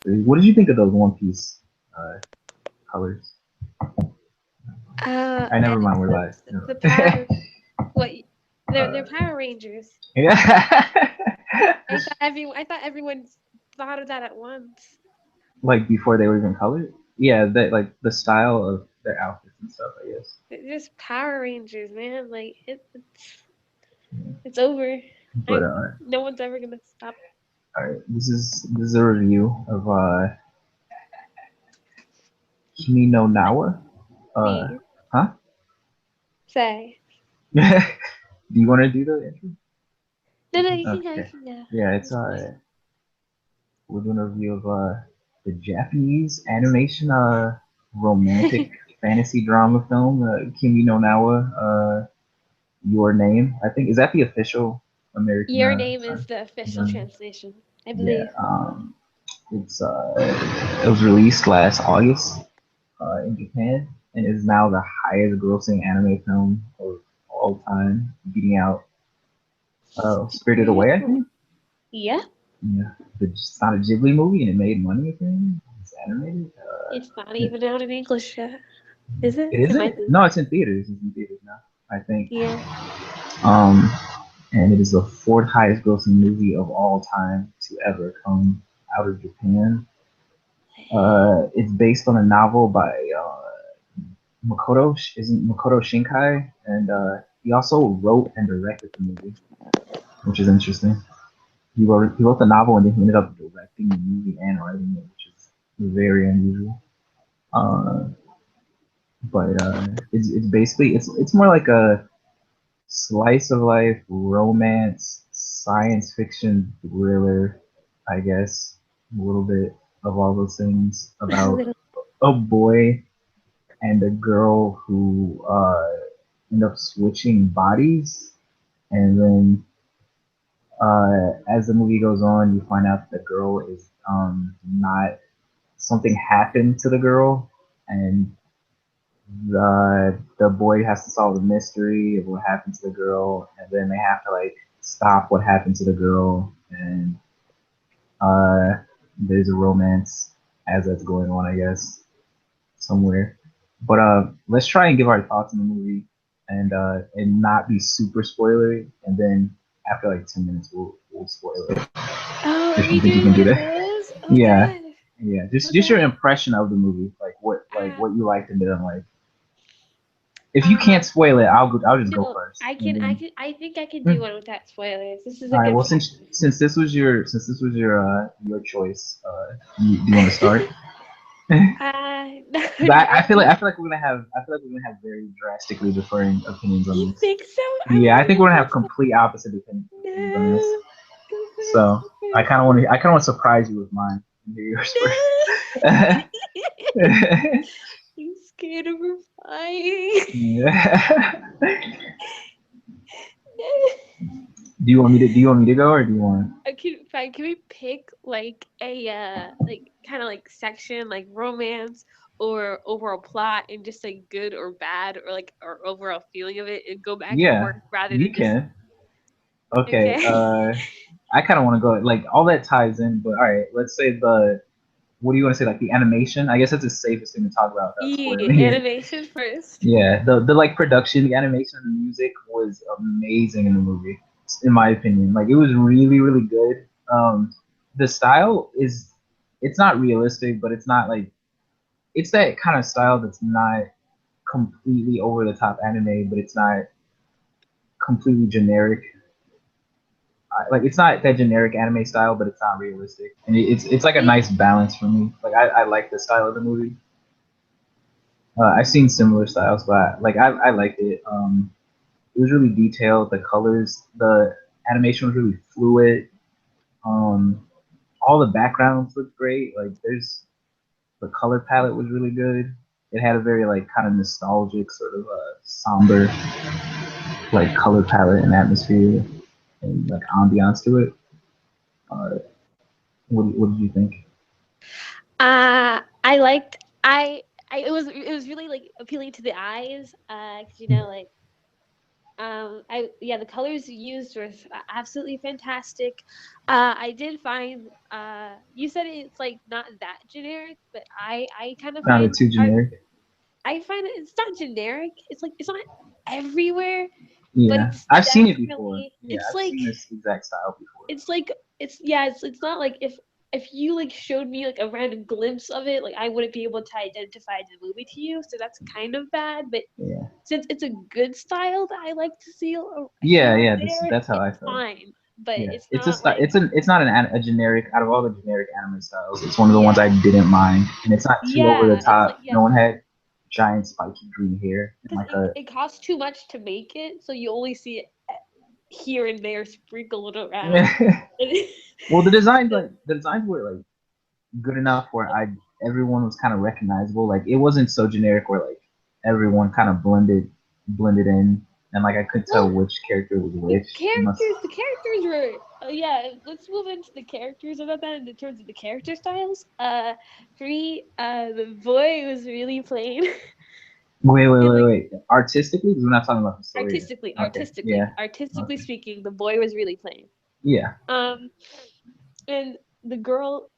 crazy. What did you think of those One Piece colors? I never mind. We're live. The Power what they're Power Rangers. Yeah. I thought everyone thought of that at once. Like before they were even colored. Yeah, that like the style of their outfits and stuff. I guess. They're just Power Rangers, man. Like it's over. But No one's ever gonna stop. all right, this is a review of Kimi no Nawa. Uh, Please huh? say. Do you want to do the intro? No, you can go. You Okay. can go. Yeah, it's we're doing a review of the Japanese animation romantic fantasy drama film Kimi no Nawa Your Name. I think is that the official American Your name is the official version? translation, I Yeah. believe. It's it was released last August in Japan and is now the highest grossing anime film of all time, beating out Spirited Away, I think. Yeah, Yeah, it's not a Ghibli movie and it made money apparently. It's animated. it's not even out in English yet, is it? It It isn't? might be. No, it's in theaters. It's in theaters now, I think. Yeah. Um, and it is the fourth highest grossing movie of all time to ever come out of Japan. It's based on a novel by Makoto Shinkai, and he also wrote and directed the movie, which is interesting. He wrote the novel and then he ended up directing the movie and writing it, which is very unusual. Uh, but it's basically it's more like a slice of life romance science fiction thriller, I guess, a little bit of all those things A about little. a boy and a girl who end up switching bodies, and then as the movie goes on, you find out the girl is not something happened to the girl, and the boy has to solve the mystery of what happened to the girl, and then they have to like stop what happened to the girl, and uh, there's a romance as that's going on, I guess, somewhere. But let's try and give our thoughts on the movie, and not be super spoilery, and then after like 10 minutes we'll spoil it. Oh, are If you we think you doing can do one of that. those? Yeah, Okay. yeah. Just your Okay. impression of the movie, like Uh, what you liked and didn't like. If you uh, can't spoil it, I'll just go no, first, I and can, I then. can, I think I can do Hmm. one without spoilers. This is a All right. good Well, one. since this was your choice, do you want to start? No, 'Cause I feel like no. we're gonna have very drastically differing opinions on You this. think so? I Yeah, want I to think go we're gonna have first. complete opposite opinions on this. No. Go first. So Go first. I kind of want to surprise you with mine and hear yours first. No. Yeah. I'm scared of replying. Do you want me to go or do you want? Can we pick like a like kind of like section like romance or overall plot and just like good or bad or like or overall feeling of it and go back and Yeah, forth rather you than just can. Okay. okay. I kind of want to go like all that ties in, but all right. Let's say the what do you want to say like the animation? I guess that's the safest thing to talk about without Yeah, spoiling it. animation first. Yeah, the like production, the animation, the music was amazing in the movie, in my opinion. Like it was really, really good. The style is, it's not realistic, but it's not like it's that kind of style that's not completely over the top anime, but it's not completely generic. Like it's not that generic anime style, but it's not realistic, and it's like a Yeah. nice balance for me. Like I like the style of the movie. I've seen similar styles, but I liked it. It was really detailed. The colors, the animation was really fluid. Um, all the backgrounds looked great. Like there's the color palette was really good. It had a very like kind of nostalgic sort of somber like color palette and atmosphere and like ambiance to it. Uh, what did you think? I liked I it was really like appealing to the eyes. 'Cause, you know like The colors used were absolutely fantastic. I did find you said it's like not that generic, but I kind of Found it find too generic. I find it's not generic. It's like it's not everywhere, but Yeah, it's I've seen it before. definitely Yeah, I've seen this exact style before. it's like it's not like if you like showed me like a random glimpse of it, like I wouldn't be able to identify the movie to you, so that's kind of bad. But Yeah, since it's a good style that I like to see yeah, here and yeah. there, That's how it's I felt. fine. But Yeah, it's it's a not style. like It's not a generic out of all the generic anime styles. It's one of the ones yeah, I didn't mind, and it's not too over the it's like top. No one had giant spiky green hair and because like a it costs too much to make it, so you only see it here and there sprinkled around. well, the designs were like good enough where I everyone was kind of recognizable. Like it wasn't so generic where like everyone kind of blended in, and like I could tell Well, which character was which. Unless the characters were yeah. Let's move into the characters about that in terms of the character styles. For me, the boy was really plain. And like wait. Artistically, because we're not talking about the story yet. Okay, yeah, artistically okay, speaking, the boy was really plain. yeah, Um, and the girl,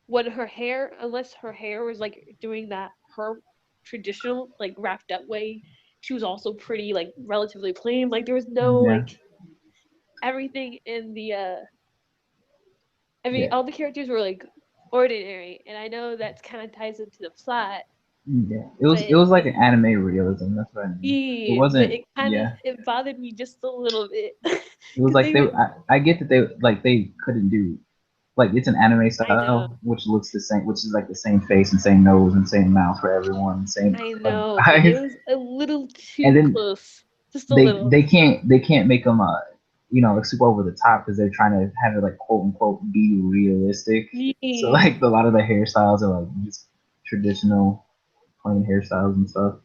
when her hair, unless her hair was like doing that her traditional like wrapped up way, she was also pretty like relatively plain. Like there was no yeah, like everything in the I mean, yeah. all the characters were like ordinary, and I know that kind of ties into the plot, Yeah, it but was like an anime realism. That's what I mean. It yeah, but wasn't. it kind of Yeah, it bothered me just a little bit it was because like they were. I get that they couldn't do like it's an anime I know, style which looks the same, which is like the same face and same nose and same mouth for everyone, same I like know, but it eyes, was a little and too then close, just a little. they can't make them you know like super over the top because they're trying to have it like quote unquote be realistic. So Yeah, like a lot of the hairstyles are like just traditional plain hairstyles and stuff.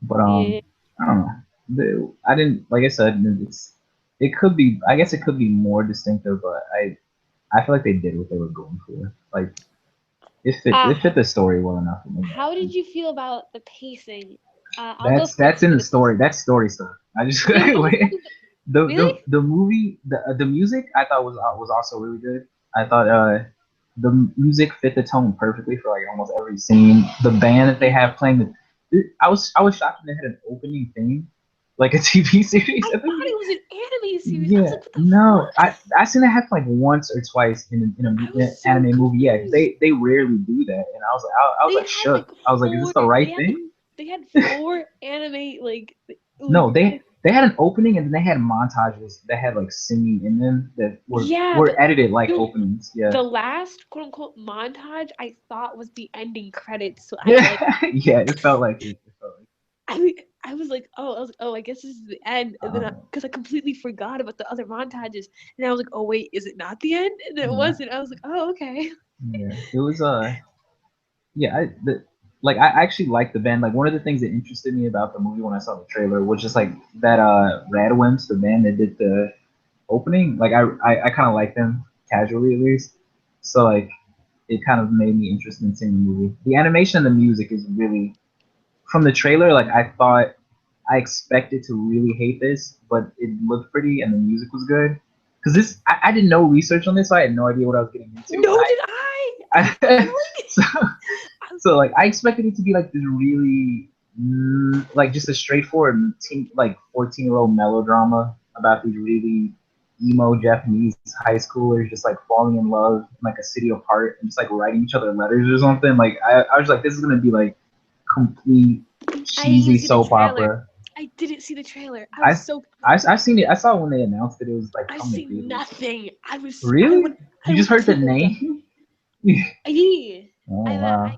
But yeah. I don't know. I didn't like I said. It could be. I guess it could be more distinctive, but I feel like they did what they were going for. Like Uh, it fit the story well enough. how did you feel about the pacing? I'll go That's first in for the the story. pacing. That's story stuff. I just Wait, wait. really? The movie the music I thought was also really good. I thought the music fit the tone perfectly for like almost every scene. The band that they Yeah. have playing I was shocked when they had an opening theme like a TV series. I thought it was an anime series. I was Yeah, like, what the no, fuck? I seen it happen like once or twice I in an was so anime movie. Yeah, 'cause confused. they rarely do that, and I was They like had like shook. I was like, is this the right thing? they had four anime No, like they had an opening and then they had montages that had like singing in them that yeah, were edited like dude, openings. Yeah, the last quote unquote montage I thought was the ending credits. So I like yeah, yeah. It felt like it. It felt like I was like, oh, I guess this is the end. And then um, because I completely forgot about the other montages, and I was like, oh wait, is it not the end? And it yeah, wasn't. I was like, oh okay. yeah. It was yeah. Like I actually liked the band. Like one of the things that interested me about the movie when I saw the trailer was just like that Radwimps, the band that did the opening. Like I kind of like them casually at least. So like it kind of made me interested in seeing the movie. The animation and the music is really from the trailer. Like I thought I expected to really hate this, but it looked pretty and the music was good. Because I did no research on this, so I had no idea what I was getting into. No, did I? Really? So, I was so like I expected it to be like this really like just a straightforward like 14-year-old melodrama about these really emo Japanese high schoolers just like falling in love in like a city apart and just like writing each other letters or something. Like I was like, this is gonna be like complete I didn't even cheesy see the soap trailer. opera. I didn't see the trailer. I I was so I've seen it. I saw when they announced that it was like I coming to see theaters. nothing. Really? I You just went heard the to the name? yeah. Oh I wow.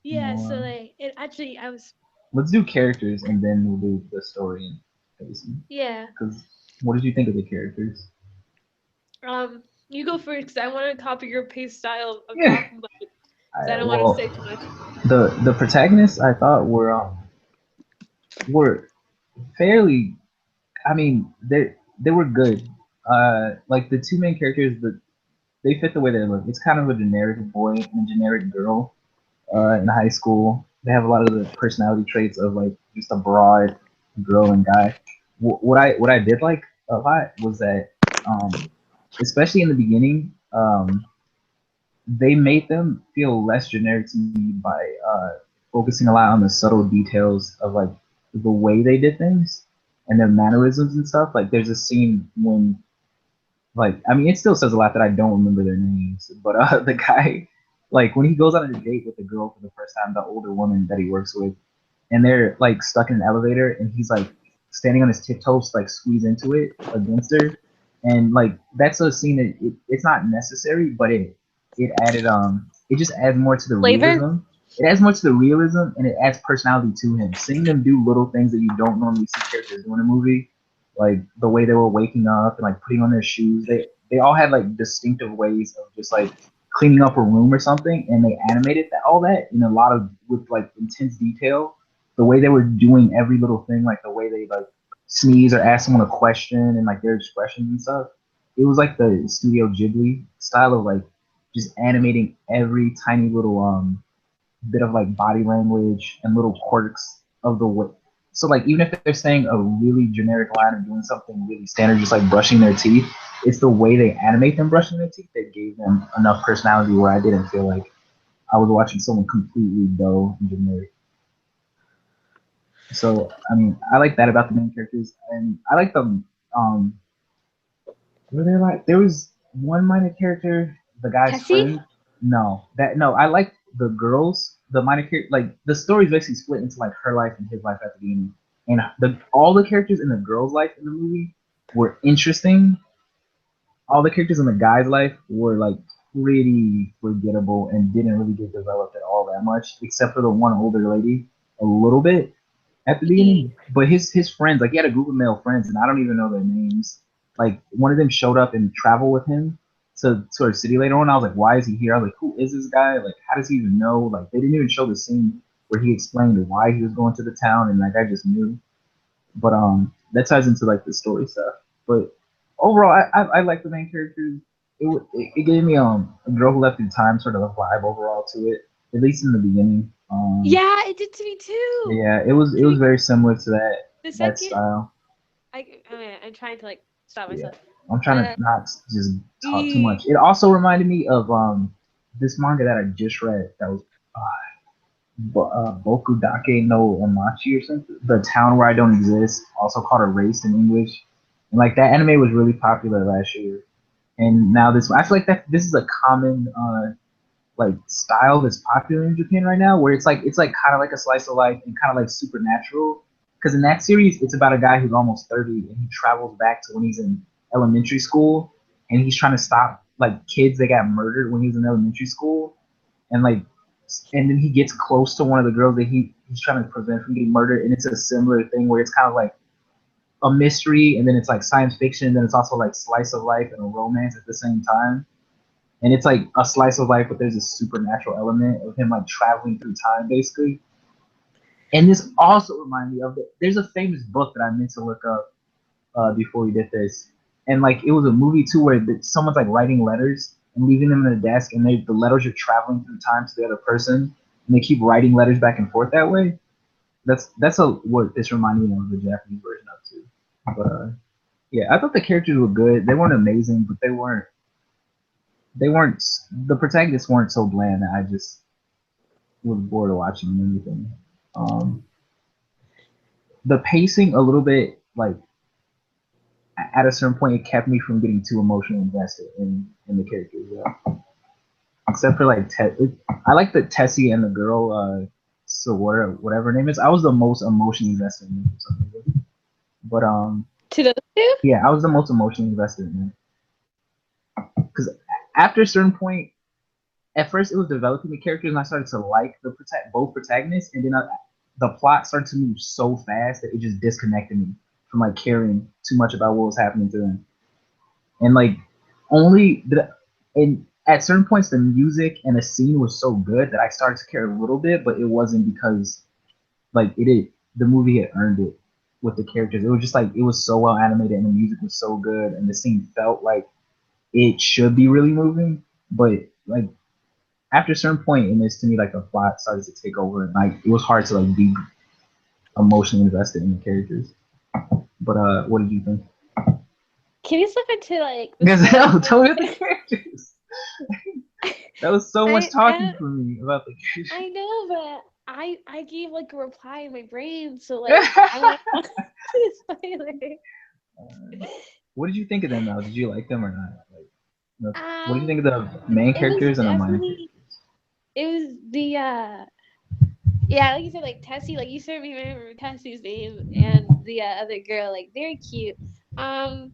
yeah. Oh, So wow. like it actually I was Let's do characters and then we'll do the story and pacing. yeah. Because what did you think of the characters? You go first because I want to copy your pace style of Yeah. talking about it because I don't want to Well, say too much. the protagonists I thought were fairly. I mean, they were good. Like the two main characters, they fit the way they look. It's kind of a generic boy and a generic girl in high school. They have a lot of the personality traits of like just a broad girl and guy. what I did like a lot was that, especially in the beginning, they made them feel less generic to me by focusing a lot on the subtle details of like the way they did things and their mannerisms and stuff. Like there's a scene when, like, I mean, it still says a lot that I don't remember their names, but the guy, like when he goes on a date with the girl for the first time, the older woman that he works with, and they're like stuck in an elevator, and he's like standing on his tiptoes, like squeeze into it against her, and like that's a scene that it's not necessary, but it added it just adds more to the Flavor. realism. It adds more to the realism, and it adds personality to him. Seeing them do little things that you don't normally see characters do in a movie, like the way they were waking up and like putting on their shoes, they all had like distinctive ways of just like cleaning up a room or something, and they animated that all that in a lot of with like intense detail. The way they were doing every little thing, like the way they like sneeze or ask someone a question and like their expressions and stuff. It was like the Studio Ghibli style of like just animating every tiny little bit of like body language and little quirks of the way. So like even if they're saying a really generic line of doing something really standard, just like brushing their teeth, it's the way they animate them brushing their teeth that gave them enough personality where I didn't feel like I was watching someone completely dull and generic. So I mean, I like that about the main characters, and I like them. Um, were there like there was one minor character, the guy's Tessie? friend. No, I like the girls, the minor character. Like the story's basically split into like her life and his life at the beginning, and the all the characters in the girl's life in the movie were interesting. All the characters in the guy's life were like pretty forgettable and didn't really get developed at all that much, except for the one older lady a little bit at the beginning. But his friends, like he had a group of male friends, and I don't even know their names. Like one of them showed up and traveled with him to our city later on. I was like, why is he here? I was like, who is this guy? Like, how does he even know? Like, they didn't even show the scene where he explained why he was going to the town, and like I just knew. But that ties into like the story stuff. But overall, I like the main characters. It gave me a girl who left in time sort of a vibe overall to it, at least in the beginning. Yeah, it did to me too. Yeah, it was very similar to The that second, style. I'm trying to like stop Yeah, myself. I'm trying to Uh, not just talk too the much. It also reminded me of this manga that I just read that was Boku Dake no Omachi or something. The town where I don't exist, also called Erased in English. And like that anime was really popular last year, and now this I feel like that this is a common like style that's popular in Japan right now, where it's like kind of like a slice of life and kind of like supernatural. Because in that series, it's about a guy who's almost 30 and he travels back to when he's in elementary school, and he's trying to stop like kids that got murdered when he was in elementary school, and like, and then he gets close to one of the girls that he's trying to prevent from getting murdered, and it's a similar thing where it's kind of like a mystery, and then it's like science fiction, and then it's also like slice of life and a romance at the same time, and it's like a slice of life, but there's a supernatural element of him like traveling through time, basically. And this also reminded me of it. There's a famous book that I meant to look up before we did this, and like it was a movie too where someone's like writing letters and leaving them in a desk, and the letters are traveling through time to the other person, and they keep writing letters back and forth that way. That's what this reminded me of the Japanese version of too. But yeah, I thought the characters were good. They weren't amazing, but they weren't the protagonists weren't so bland that I just was bored of watching anything. Um, the pacing a little bit like at a certain point it kept me from getting too emotionally invested in the characters. Yeah. Except for like I like the Tessie and the girl so whatever her name is. I was the most emotionally invested in them for some reason. But to those two. yeah, I was the most emotionally invested in them because after a certain point at first it was developing the characters and I started to like both protagonists, and then the plot started to move so fast that it just disconnected me from like caring too much about what was happening to them. And like only the and at certain points the music and the scene was so good that I started to care a little bit, but it wasn't because like the movie had earned it with the characters. It was just like it was so well animated and the music was so good and the scene felt like it should be really moving, but like after a certain point in this, to me, like the plot started to take over, and like it was hard to like be emotionally invested in the characters. But what did you think? Can you slip into like the Gazelle, story? tell me the characters. That was so much I talking for me about the characters. I know, but I gave like a reply in my brain, so like I want to spoiler. What did you think of them though? Did you like them or not? Like, what did you think Um, of the main it was characters and the minor definitely characters? it was the yeah, like you said, like Tessie, like you certainly remember Tessie's name and the other girl, like very cute. Um,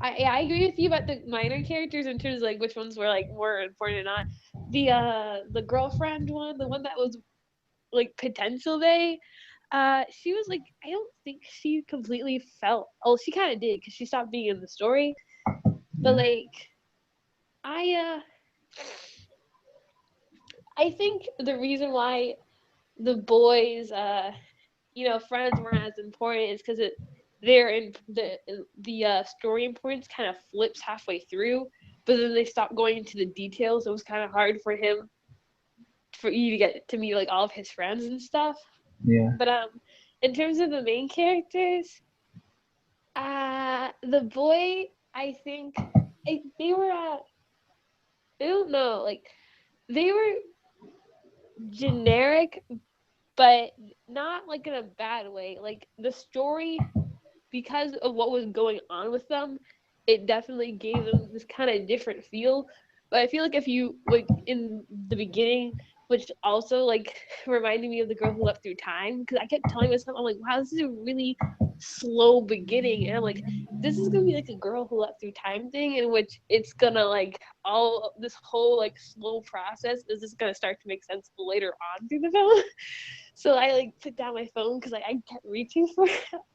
I agree with you about the minor characters in terms of like which ones were like more important or not. The girlfriend one, the one that was like potential day, she was like I don't think she completely felt. Oh, she kind of did because she stopped being in the story. But Yeah, like I I think the reason why the boys friends weren't as important is because they're in the story importance kind of flips halfway through, but then they stop going into the details. It was kind of hard for you to get to meet like all of his friends and stuff. yeah. But in terms of the main characters, the boy, I think they were I don't know, like they were generic, but not like in a bad way. Like the story, because of what was going on with them, it definitely gave them this kind of different feel. But I feel like if you like in the beginning, which also like reminded me of the girl who left through time, because I kept telling myself, I'm like, wow, this is a really slow beginning, and I'm like, this is gonna be like a girl who left through time thing, in which it's gonna like all this whole like slow process is just gonna start to make sense later on through the film. So I like put down my phone because like I kept reaching for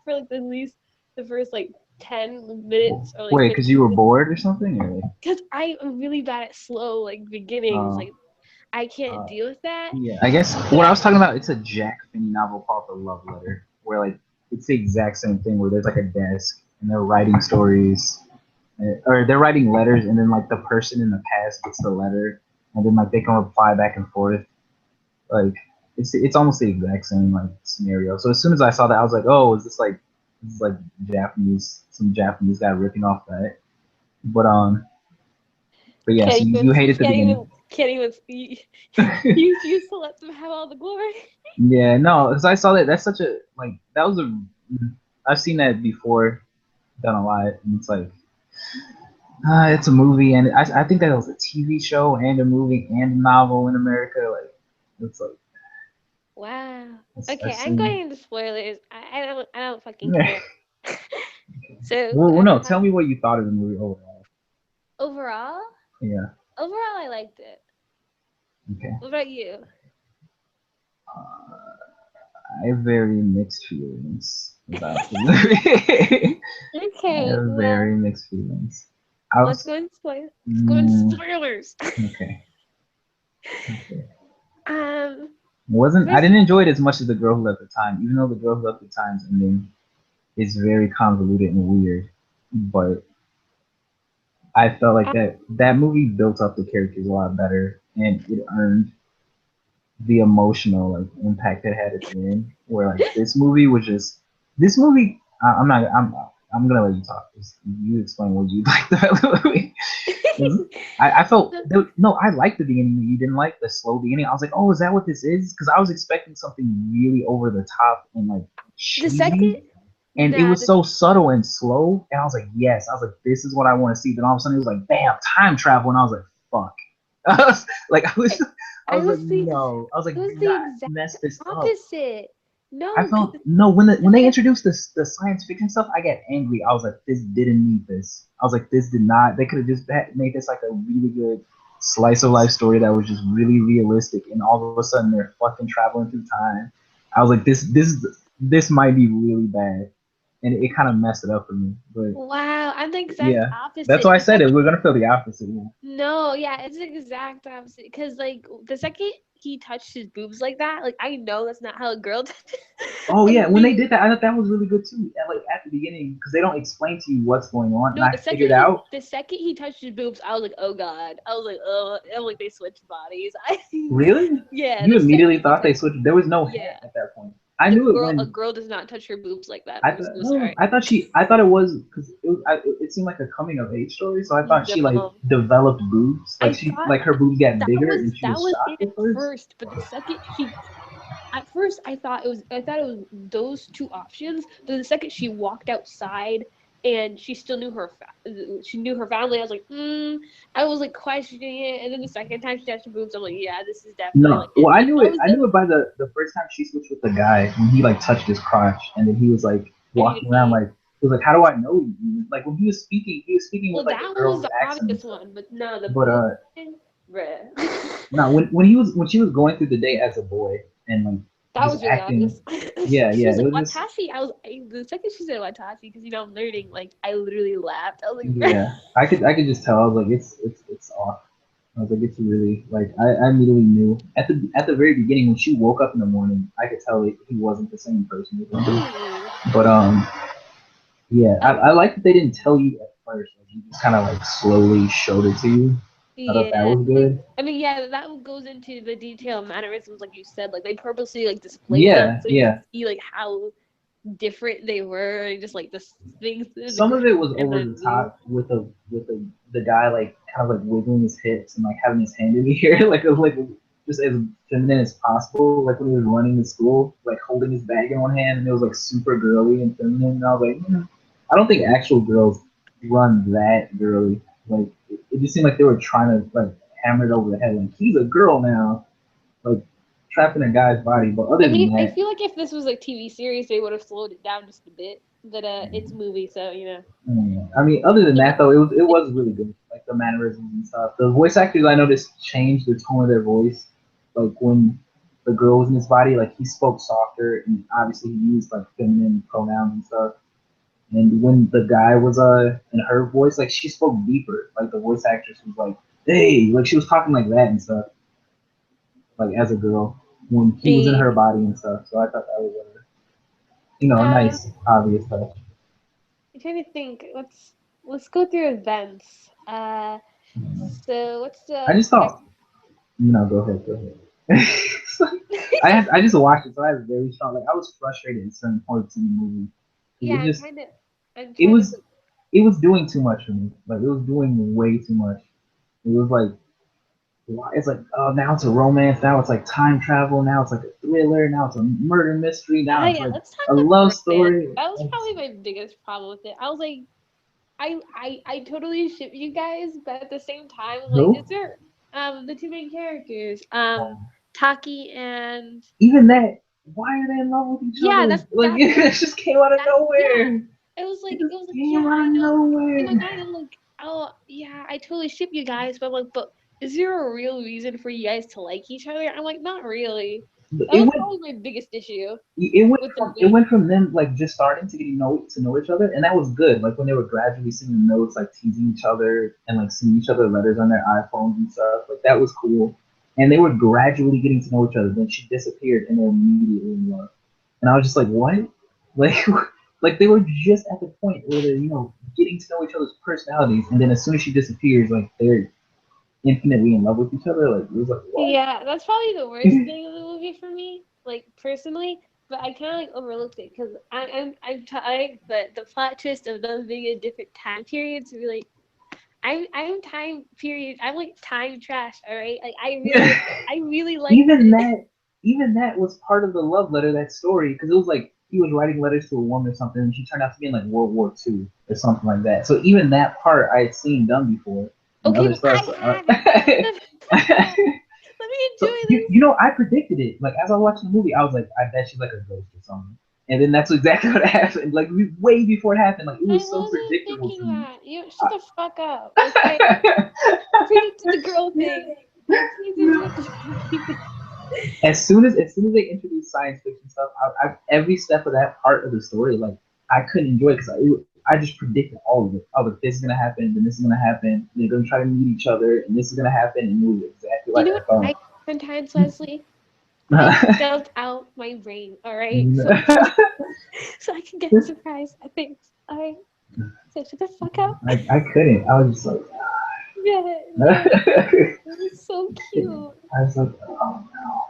like at least the first like 10 minutes or like Wait, because you 15 were minutes bored or something, or like, because I am really bad at slow like beginnings. uh, Like I can't uh, deal with that. yeah. I guess But what I was talking about, it's a Jack Finney novel called The Love Letter, where like it's the exact same thing, where there's like a desk and they're writing stories, or they're writing letters, and then like the person in the past gets the letter, and then like they can reply back and forth. Like it's almost the exact same like scenario. So as soon as I saw that, I was like, oh, is this like some Japanese guy ripping off that? But yeah, so can't you even hated the can't beginning. even can't even you used to let them have all the glory. Yeah, no, because I saw that. That's such a like that was a. I've seen that before, done a lot, and it's like it's a movie, and I think that was a TV show and a movie and a novel in America. Like it's like Wow. I've Okay, I'm seen. going into spoilers. I don't fucking care. So Well, no, tell me what you thought of the movie overall. overall, Yeah. overall I liked it. Okay. What about you? I have very mixed feelings about the movie. I Okay, have well, very mixed feelings. I let's was go into spoilers. Let's go into mm, spoilers. okay. Okay. um, I first, didn't enjoy it as much as The Girl Who Left the Time, even though The Girl Who Left the Time's ending is very convoluted and weird. But I felt like that movie built up the characters a lot better, and it earned the emotional like impact it had at the end. Where like this movie was just this movie. I'm not. I'm gonna let you talk. Just you explain what you liked about the movie. I felt no. I liked the beginning. You didn't like the slow beginning. I was like, oh, is that what this is? Because I was expecting something really over the top and like the second, cheesy, and it nah, was so subtle and slow. And I was like, yes. I was like, this is what I want to see. Then all of a sudden, it was like, bam, time travel, and I was like, fuck. I was like, I I was like, was the no. I was like, it was do the not exact mess this up. opposite. I No, because felt no when the they second, introduced the science fiction stuff, I got angry. I was like, this didn't need this. I was like, this did not. They could have just made this like a really good slice of life story that was just really realistic. And all of a sudden, they're fucking traveling through time. I was like, this might be really bad, and it kind of messed it up for me. But wow, I'm the exact yeah, that's opposite. why I The said it. second We're gonna feel the opposite. Yeah. No, yeah, it's the exact opposite. Because like the second he touched his boobs like that, like I know that's not how a girl touches. Oh I yeah, when they knew. did that, I thought that was really good too. Like at the beginning, because they don't explain to you what's going on, and No, I figured out. the second he touched his boobs, I was like, oh god. I was like, oh, I'm like they switched bodies. I Really? yeah, You the second immediately he thought they touched, switched. There was no hint yeah. at that point. I knew it when A girl does not touch her boobs like that. I I'm thought so no, sorry. I thought it was because it seemed like a coming of age story. So I thought she like No. developed boobs, I like she thought like her boobs got that bigger, was and she was it shocked at at first. first, but the second she at first I thought it was those two options, but the second she walked outside and she still knew she knew her family, I was like, I was like questioning it, and then the second time she touched her boobs, I'm like, yeah, this is definitely No, like it. well, I Like knew I it. was I knew it by the first time she switched with the guy when he like touched his crotch, and then he was like I didn't walking around see. like he was like, "How do I know you?" Like when he was speaking Well, with like that a one was girl's the accent and obvious stuff. one, but no, the But boob thing, bruh. no, when she was going through the day as a boy and like That just was really acting, obvious. yeah, She yeah, was it like was just Watashi. The second she said Watashi, because I'm learning. Like I literally laughed. I was like, yeah. I could just tell. I was like, it's off. I was like, it's really like I immediately knew at the very beginning when she woke up in the morning, I could tell he wasn't the same person. But yeah, I like that they didn't tell you at first. Like, you just kind of like slowly showed it to you. I thought that yeah. was good. I mean, yeah, that goes into the detail mannerisms, like you said. Like they purposely like displayed them Yeah, so you yeah. could see like how different they were, and just like the things, the Some of it was and over then the top with the guy like kind of like wiggling his hips and like having his hand in the air, like it was like just as feminine as possible. Like when he was running to school, like holding his bag in one hand, and it was like super girly and feminine. And I was like, I don't think actual girls run that girly. Like it just seemed like they were trying to like hammer it over the head. Like he's a girl now, like trapped in a guy's body. But other I than mean, I that, feel like if this was a TV series, they would have slowed it down just a bit. But it's a movie, so you know. I mean, other than Like, that though, it was really good. Like the mannerisms and stuff. The voice actors I noticed changed the tone of their voice. Like when the girl was in his body, like he spoke softer, and obviously he used like feminine pronouns and stuff. And when the guy was in her voice, like she spoke deeper. Like the voice actress was like, "Hey," like she was talking like that and stuff. Like as a girl when he was in her the body and stuff. So I thought that was a uh, nice obvious touch. I'm trying to think. Let's go through events. So what's I the just thought, go ahead, go ahead. I just watched it, so I have very strong. Like I was frustrated at certain points in the movie. yeah, It just I'm it trying to was it was doing too much for me. Like it was doing way too much. It was like it's like oh now it's a romance, now it's like time travel, now it's like a thriller, now it's a murder mystery, now it's yeah, like let's talk a about the love romance. story. That was probably my biggest problem with it. I was like, I totally ship you guys, but at the same time, I'm like, is Who? there the two main characters, Taki and Even that. Why are they in love with each yeah, other? Like it just came out of yeah. nowhere. It It just was like, yeah, came out I of know. In my nowhere. mind, I'm like, oh yeah, I totally ship you guys, but I'm like, but is there a real reason for you guys to like each other? I'm like, not really. That It was went probably my biggest issue with the it movie. went from them like just starting to know each other, and that was good. Like when they were gradually sending notes, like teasing each other and like sending each other letters on their iPhones and stuff. Like that was cool, and they were gradually getting to know each other. Then she disappeared, and they were immediately in love. And I was just like, what? Like like they were just at the point where they're getting to know each other's personalities, and then as soon as she disappears, like they're infinitely in love with each other. Like it was like what? Yeah, that's probably the worst thing of the movie for me, like personally. But I kind of like overlooked it because I'm tired. But the plot twist of them being in different time periods really I'm time period. I'm like time trash. All right, like I really liked even it. that even that was part of the love letter, that story, because it was like he was writing letters to a woman or something, and she turned out to be in like World War II or something like that. So even that part I had seen done before and Okay, other but stuff. I haven't. Let me fuck up. Let me So enjoy this. I predicted it. Like as I was watching the movie, I was like, I bet she's like a ghost or something. And then that's exactly what happened. Like way before it happened. Like it I was so wasn't predictable to thinking me. that. You shut the fuck up. Okay, I predicted the girl thing. I predicted the fucking thing. As soon as they introduced science fiction stuff, every step of that part of the story, like I couldn't enjoy it because I just predicted all of it. Oh, but this is gonna happen, then this is gonna happen. They're gonna try to meet each other, and this is gonna happen, and it was exactly You like know I what? I thought. sometimes, Leslie, I dumped out my brain. All right, so so I can get surprised at things. All right, so shut the fuck up. I couldn't. I was just like, Yeah, no, I it was so cute. was like, oh no.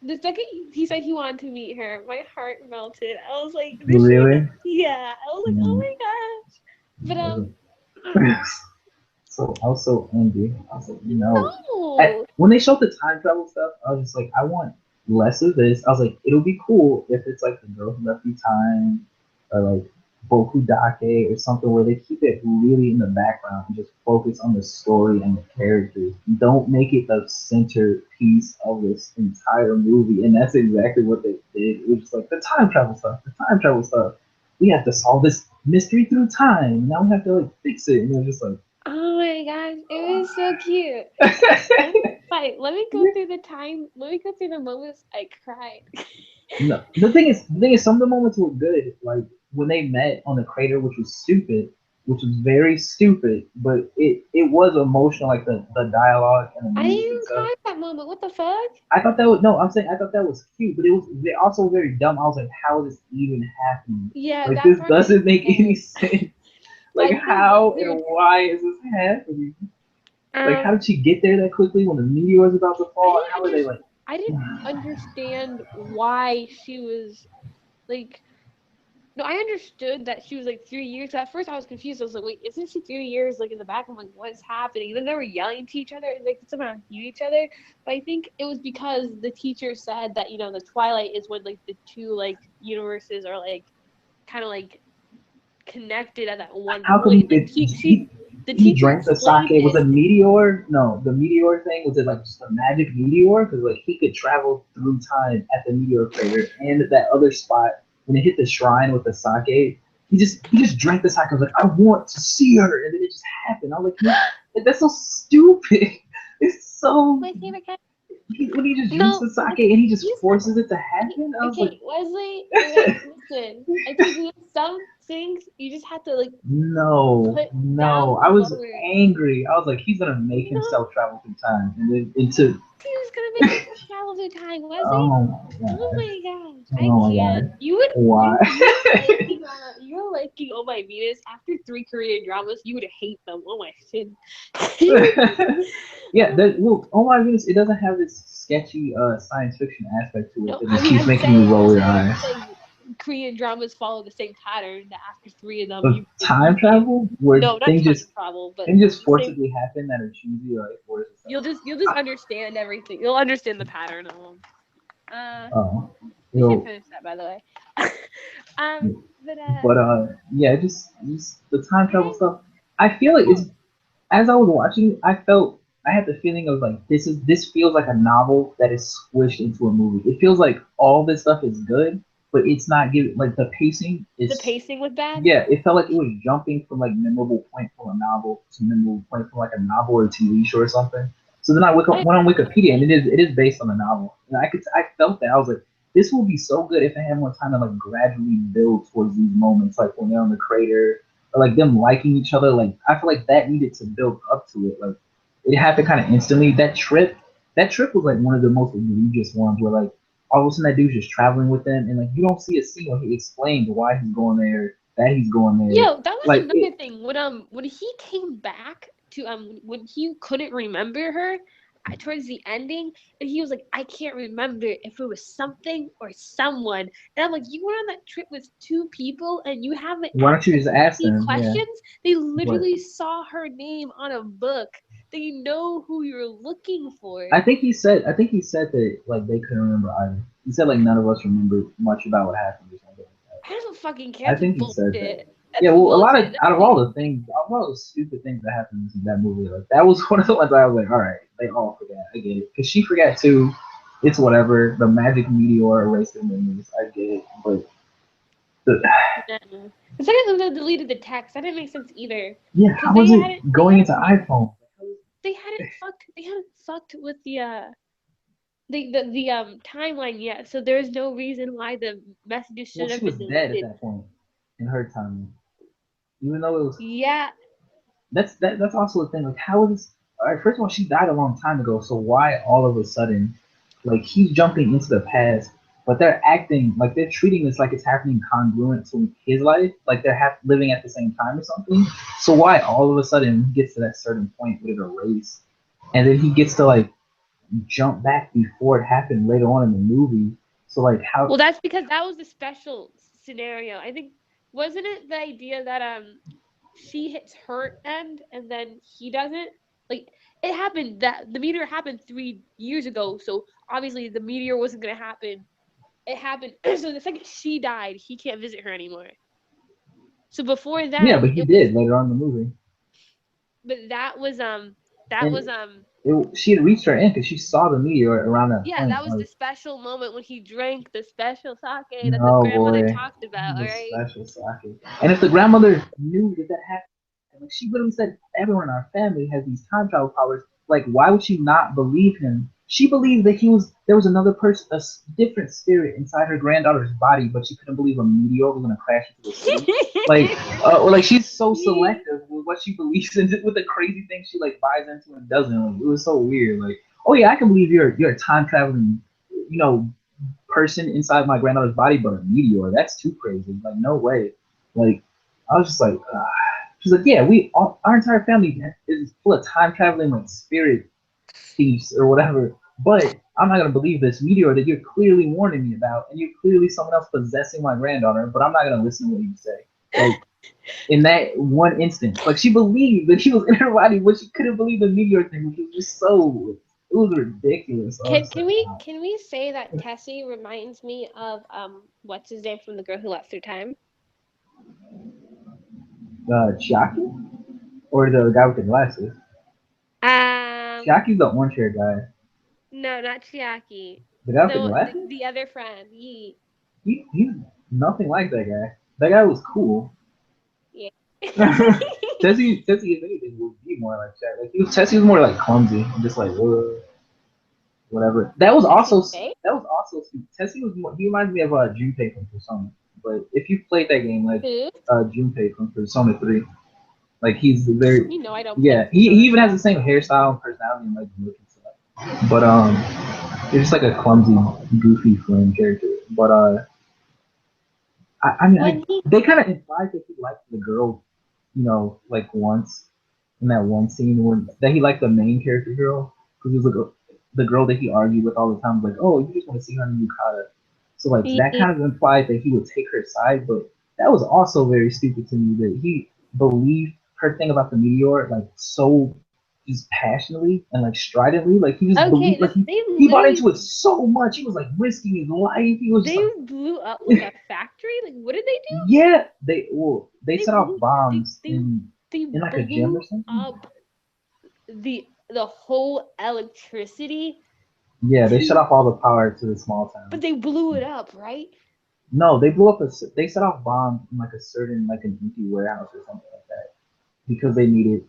the second he said he wanted to meet her, my heart melted. I was like, Really? yeah. I was like, oh my gosh. But so I was so angry. I was like, no. no. When they showed the time travel stuff, I was just like, I want less of this. I was like, it'll be cool if it's like the girl who left you time, or like Boku Dake or something where they keep it really in the background and just focus on the story and the characters. Don't make it the centerpiece of this entire movie. And that's exactly what they did. It was just like the time travel stuff, the time travel stuff. We have to solve this mystery through time. Now we have to like fix it. And it was just like, Oh my gosh, it was so cute. Let me go through the time. Let me go through the moments I cried. no, the thing is, some of the moments were good. Like when they met on the crater, which was very stupid, but it was emotional. Like the dialogue and the I music and didn't stuff. cry at that moment. What the fuck? I thought that was no. I'm saying I thought that was cute, but it was also very dumb. I was like, how is this even happening? Yeah, Like that this part is doesn't make any okay. sense. Like I think how they're and why is this happening? Like how um did she get there that quickly when the meteor is about to I fall? didn't How are they like? I didn't understand why she was like no, I understood that she was like 3 years. At first I was confused. I was like, wait, isn't she 3 years like in the back? I'm like, what's happening? And then they were yelling to each other and they could somehow hear each other. But I think it was because the teacher said that, the Twilight is when like the two like universes are like kind of like connected at that one How come point. Like the he teacher drank the explained sake? Was it. a meteor? No, the meteor thing was it like just a magic meteor? Because like he could travel through time at the meteor crater and at that other spot when it hit the shrine with the sake. He just drank the sake. I was like, I want to see her, and then it just happened. I was like that's so stupid. It's so My favorite character. when he just drinks No, the sake and he just he's forces it to happen. I was like, okay, Wesley. Okay, listen. I think with some things you just have to like no, put no. down I was forward. angry. I was like, he's gonna make No, himself travel through time, and then into he was gonna make himself travel through time, Wesley. oh my Oh god, my gosh, I oh my can't. god, You would why? you're liking Oh My Venus after 3 Korean dramas. You would hate them. Oh my shit. Yeah, well, oh my goodness, it doesn't have this sketchy science fiction aspect to it No, that I just mean keeps making you roll your eyes. I'm saying Korean dramas follow the same pattern that after three of them Of time travel, where no, not time travel, but things just the same. forcibly happen that are cheesy, like where's the You'll just understand everything. You'll understand the pattern of them. oh, We should you finish that by the way. But but yeah, just the time I travel didn't. stuff. I feel like it's as I was watching, I had the feeling of like this feels like a novel that is squished into a movie. It feels like all this stuff is good, but it's not giving like the pacing The is pacing was bad. yeah, it felt like it was jumping from like memorable point from a novel to memorable point from like a novel or a TV show or something. So then I went on Wikipedia and it is based on a novel. And I felt that I was like, this will be so good if I had more time to like gradually build towards these moments, like when they're on the crater or like them liking each other. Like I feel like that needed to build up to it. Like it happened kind of instantly. That trip was like one of the most egregious ones where like all of a sudden that dude's just traveling with them and like you don't see a scene where he explains why he's going there, that he's going there. Yo, that was Like it, another thing. When he came back to when he couldn't remember her towards the ending, and he was like, I can't remember if it was something or someone. And I'm like, you went on that trip with two people and you haven't why don't asked you them just ask any them? Yeah, questions? They but literally saw her name on a book. They know who you're looking for. I think he said that like they couldn't remember either. He said like none of us remember much about what happened or something like that. I don't fucking care. I That's think he said that. bullshit. That's Yeah, well, a lot of bullshit. out That's of all the things, out of all the stupid things that happened in that movie, like that was one of the ones I was like, all right, they all forgot. I get it, because she forgot too. It's whatever. The magic meteor erased their memories. I get it, but the, no. The second time they deleted the text, that didn't make sense either. yeah, Because how was it going into iPhone? they hadn't fucked with the timeline yet, so there's no reason why the messages Well, should she have was been dead at deleted. that point in her time, even though it was Yeah, that's also the thing. Like, how is this? All right, first of all, she died a long time ago, so why all of a sudden, like he's jumping into the past, but they're acting like they're treating this like it's happening congruent to his life, like they're living at the same time or something. So why all of a sudden he gets to that certain point with a race, and then he gets to like jump back before it happened later on in the movie. So like Well, how that's because that was the special scenario. I think wasn't it the idea that she hits her end and then he doesn't? Like it happened that the meteor happened 3 years ago, so obviously the meteor wasn't gonna happen. It happened so the second she died, he can't visit her anymore. So before yeah, then but he it was did later on in the movie. but that And was she had reached her end because she saw the meteor around that yeah, point. that was Like, the special moment when he drank the special sake that the no grandmother boy, talked about, all the right? special sake. And if the grandmother knew that that happened, like she literally said, everyone in our family has these time travel powers. Like, why would she not believe him? She believed that there was another person, different spirit inside her granddaughter's body, but she couldn't believe a meteor was gonna crash into the city. Like, or like she's so selective with what she believes in, with the crazy things she like buys into and doesn't. Like, it was so weird. Like, oh yeah, I can believe you're a time traveling, you know, person inside my granddaughter's body, but a meteor, that's too crazy. Like, no way. Like, I was just like, she's like, yeah, our entire family is full of time traveling like spirit thieves or whatever. But I'm not gonna believe this meteor that you're clearly warning me about, and you're clearly someone else possessing my granddaughter. But I'm not gonna listen to what you say. Like in that one instance, like she believed that he was in her body, but she couldn't believe the meteor thing, which was just so. It was ridiculous. I was Can just like, can we can we say that Tessie reminds me of what's his name from The Girl Who Lost Through Time? Chiaki or the guy with the glasses. Um, Chiaki's the orange hair guy. no, not Chiaki. The guy with the The glasses? the other friend. He's nothing like that guy. That guy was cool. Yeah. Tessie, if anything, would be more like that. Like Tessie was more like clumsy and just like whatever. Tessie Faye? That was also Tessie was more. He reminds me of Junpei from Persona. But if you played that game, like Who? Junpei from Persona 3, like he's very You know I don't play yeah. He Persona even has the stuff. same hairstyle and personality and like look and stuff. But he's just like a clumsy, goofy friend character. But I mean, When he they kind of implied that he liked the girl, like once in that one scene when that he liked the main character girl because he was like the girl that he argued with all the time. Like, oh, you just want to see her in Yukata. So like that he kind of implied that he would take her side, but that was also very stupid to me that he believed her thing about the meteor like so just passionately and like stridently. Like he just okay, believed like they he bought literally into it so much. He was like risking his life. He was just they like blew up like a factory. Like what did they do? yeah, they They set off blew they bombs they they in like a gym or blew something. up the whole electricity Yeah, they shut to off all the power to the small but town. they blew it up, right? No, they blew up they set off bombs in like a certain like an empty warehouse or something like that because they needed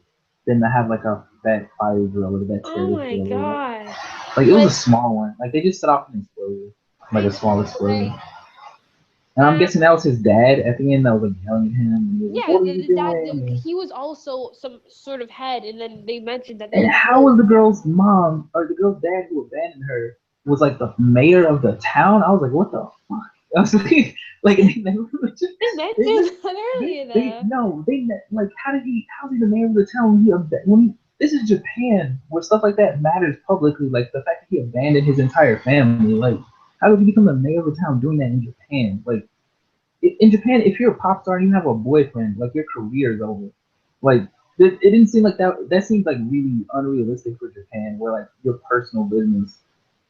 them to have like a fat fire drill or that Oh terrorist my drill. gosh. Like it was a But small one. Like they just set off an explosion, like a small explosion. right. And I'm guessing that was his dad at the end that was like yelling at him and he was like, Yeah, "What are you doing?" he was also some sort of head, and then they mentioned that they're And like, how whoa. was the girl's mom or the girl's dad who abandoned her was like the mayor of the town? I was like, what the fuck? I was like They they just mentioned that earlier they though. no they like how's he the mayor of the town this is Japan where stuff like that matters publicly, like the fact that he abandoned his entire family. Like how did he become the mayor of the town doing that in Japan? Like in Japan, if you're a pop star and you have a boyfriend, like your career is over. Like it didn't seem like that. That seems like really unrealistic for Japan, where like your personal business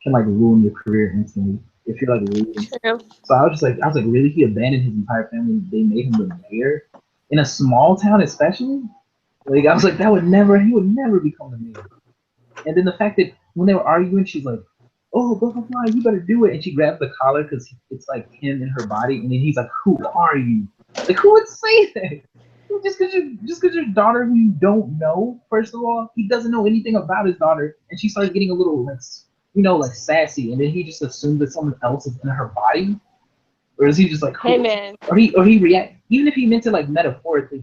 can like ruin your career instantly if you're like losing. True. So I was like, really? He abandoned his entire family. They made him the mayor in a small town, especially. Like I was like, that would never. He would never become the mayor. And then the fact that when they were arguing, she's like, "Oh, blah blah blah, you better do it," and she grabs the collar because it's like him in her body, and then he's like, "Who are you?" Like, who would say that? Just because your daughter who you don't know, first of all, he doesn't know anything about his daughter, and she starts getting a little like, like sassy, and then he just assumes that someone else is in her body, or is he just like, Hey who? man. Or he react even if he meant it like metaphorically,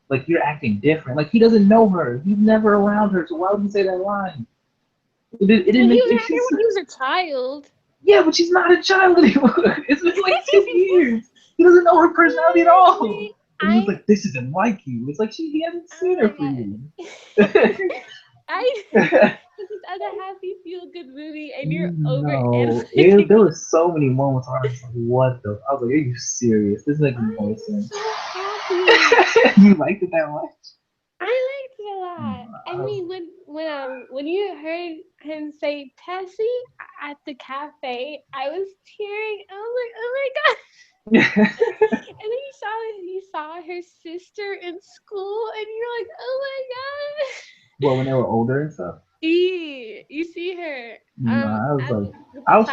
like you're acting different, like he doesn't know her, he's never around her, so why would he say that line? It Well, didn't he make was it. around here when he was a child. Yeah, but she's not a child anymore. It's been like 10 years. He doesn't know her personality at all. And he was I like, "This isn't like you." It's like he hasn't oh seen her my for years. god. This is a happy feel good movie, and you're over No, analyzing there it. were so many moments where I was just like, "What the?" I was like, "Are you serious? This makes I'm no sense." so happy. You liked it that much? I liked it a lot. I I mean, when you heard him say Tessie at the cafe, I was tearing. I was like, oh my god. And then you saw her sister in school, and you're like, oh my god. Well, when they were older and stuff. You see her Nah, I was like, and with the class.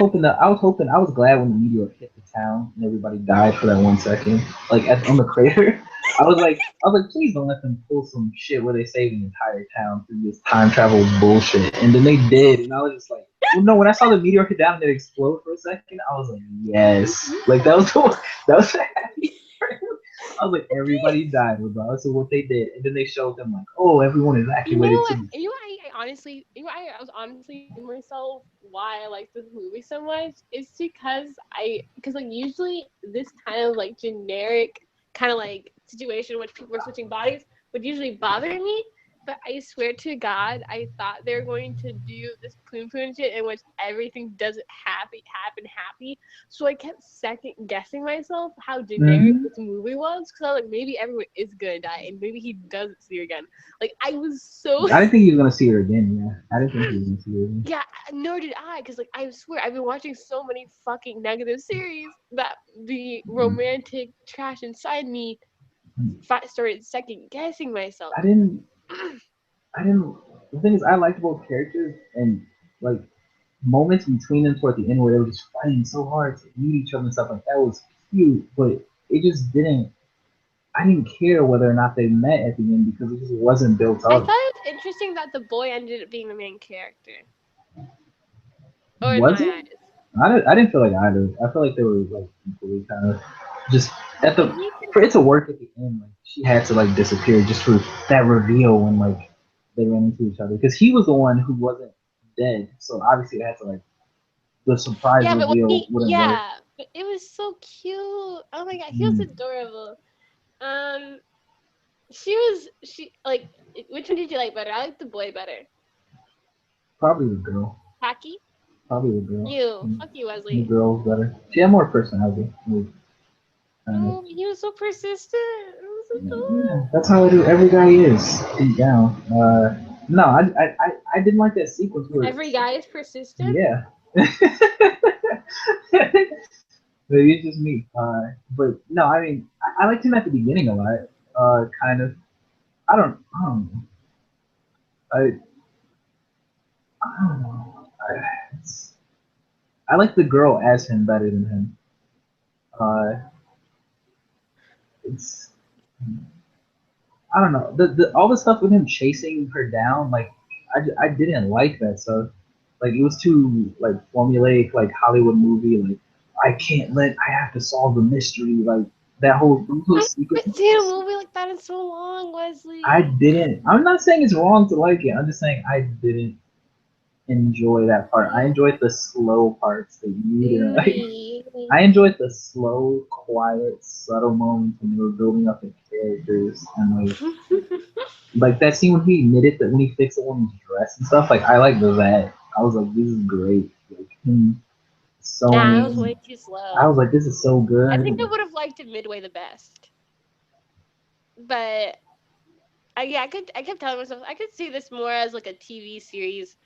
I was glad when the meteor hit the town and everybody died for that 1 second, like on the crater. I was like, please don't let them pull some shit where they save the entire town through this time travel bullshit. And then they did, and I was just like, well, no. When I saw the meteor hit down and it explode for a second, I was like, yes, like that was that was a happy. I was like, everybody died regardless of what they did, and then they showed them like, oh, everyone You know evacuated what? to. I honestly, I was honestly asking myself why I like this movie so much. It's because like usually this kind of like generic kind of like situation in which people are switching bodies would usually bother me. But I swear to God, I thought they were going to do this poon poon shit in which everything doesn't happen happy. So I kept second guessing myself how generic Mm-hmm. this movie was because I was like, maybe everyone is gonna die and maybe he doesn't see her again. Like I was so I didn't think he was gonna see her again. Yeah, I didn't think he was gonna see her again. yeah, nor did I, because like I swear I've been watching so many fucking negative series that the romantic trash inside me started second guessing myself. I didn't. I didn't. The thing is, I liked both characters and like moments between them toward the end where they were just fighting so hard to meet each other and stuff like that was cute, but it just didn't. I didn't care whether or not they met at the end because it just wasn't built I thought up. it was interesting that the boy ended up being the main character, or in Was my it? eyes. I didn't feel like either. I feel like they were like equally kind of just at But the he for it to work at the end. Like she had to like disappear just for that reveal when like they ran into each other because he was the one who wasn't dead. So obviously it had to like the surprise yeah, but when reveal wouldn't work. but it was so cute. Oh my god, he was Mm, adorable. Um, she like which one did you like better? I like the boy better. probably the girl. Taki? Probably the girl. You. Fuck you, The Wesley. girl was better. She had more personality. Like, kind of. No, he was so persistent. It was Yeah, that's how every guy is deep down. No, I didn't like that sequence where every guy is persistent. yeah. Maybe it's just me. But no, I mean, I liked him at the beginning a lot. Kind of. I don't know. I, I don't know. I like the girl as him better than him. Uh, it's I don't know the all the stuff with him chasing her down. Like I didn't like that stuff. Like it was too like formulaic, like Hollywood movie. Like I can't let I have to solve the mystery. Like that whole those whole I haven't seen a sequences. movie like that in so long, I Wesley. didn't. I'm not saying it's wrong to like it. I'm just saying I didn't enjoy that part. I enjoyed the slow parts that you didn't like. Mm. I enjoyed the slow, quiet, subtle moments when they were building up the characters and like that scene when he knitted that when he fixed the woman's dress and stuff. Like I like that. I was like, this is great. Like him Nah, it was sewing. way too I slow. was like, this is so I think I good. would have liked it midway the best, but yeah, I kept telling myself I could see this more as like a TV series,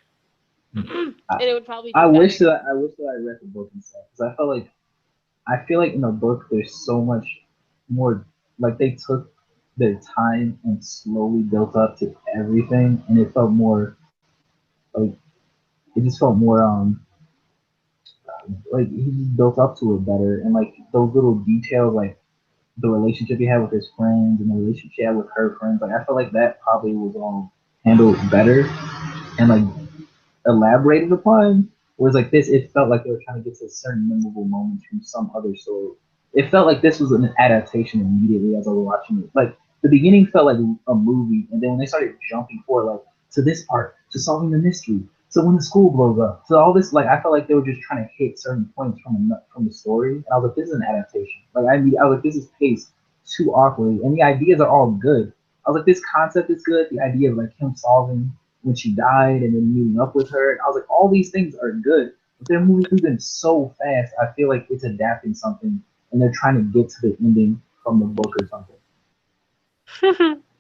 and I, it would probably do better. I wish that I read the book and stuff because I feel like in the book there's so much more. Like they took their time and slowly built up to everything, and it felt more like it just felt more like he just built up to it better, and like those little details, like the relationship he had with his friends and the relationship he had with her friends. Like I feel like that probably was all handled better and like elaborated upon. Whereas like this, it felt like they were trying to get to certain memorable moments from some other story. It felt like this was an adaptation immediately as I was watching it. Like the beginning felt like a movie, and then when they started jumping forward, like to this part, to solving the mystery, so when the school blows up, so all this, like I felt like they were just trying to hit certain points from the story, and I was like, this is an adaptation. I was like, this is paced too awkwardly, and the ideas are all good. I was like, this concept is good. The idea of like him solving when she died and then meeting up with her. And I was like, all these things are good, but they're moving through them so fast. I feel like it's adapting something and they're trying to get to the ending from the book or something.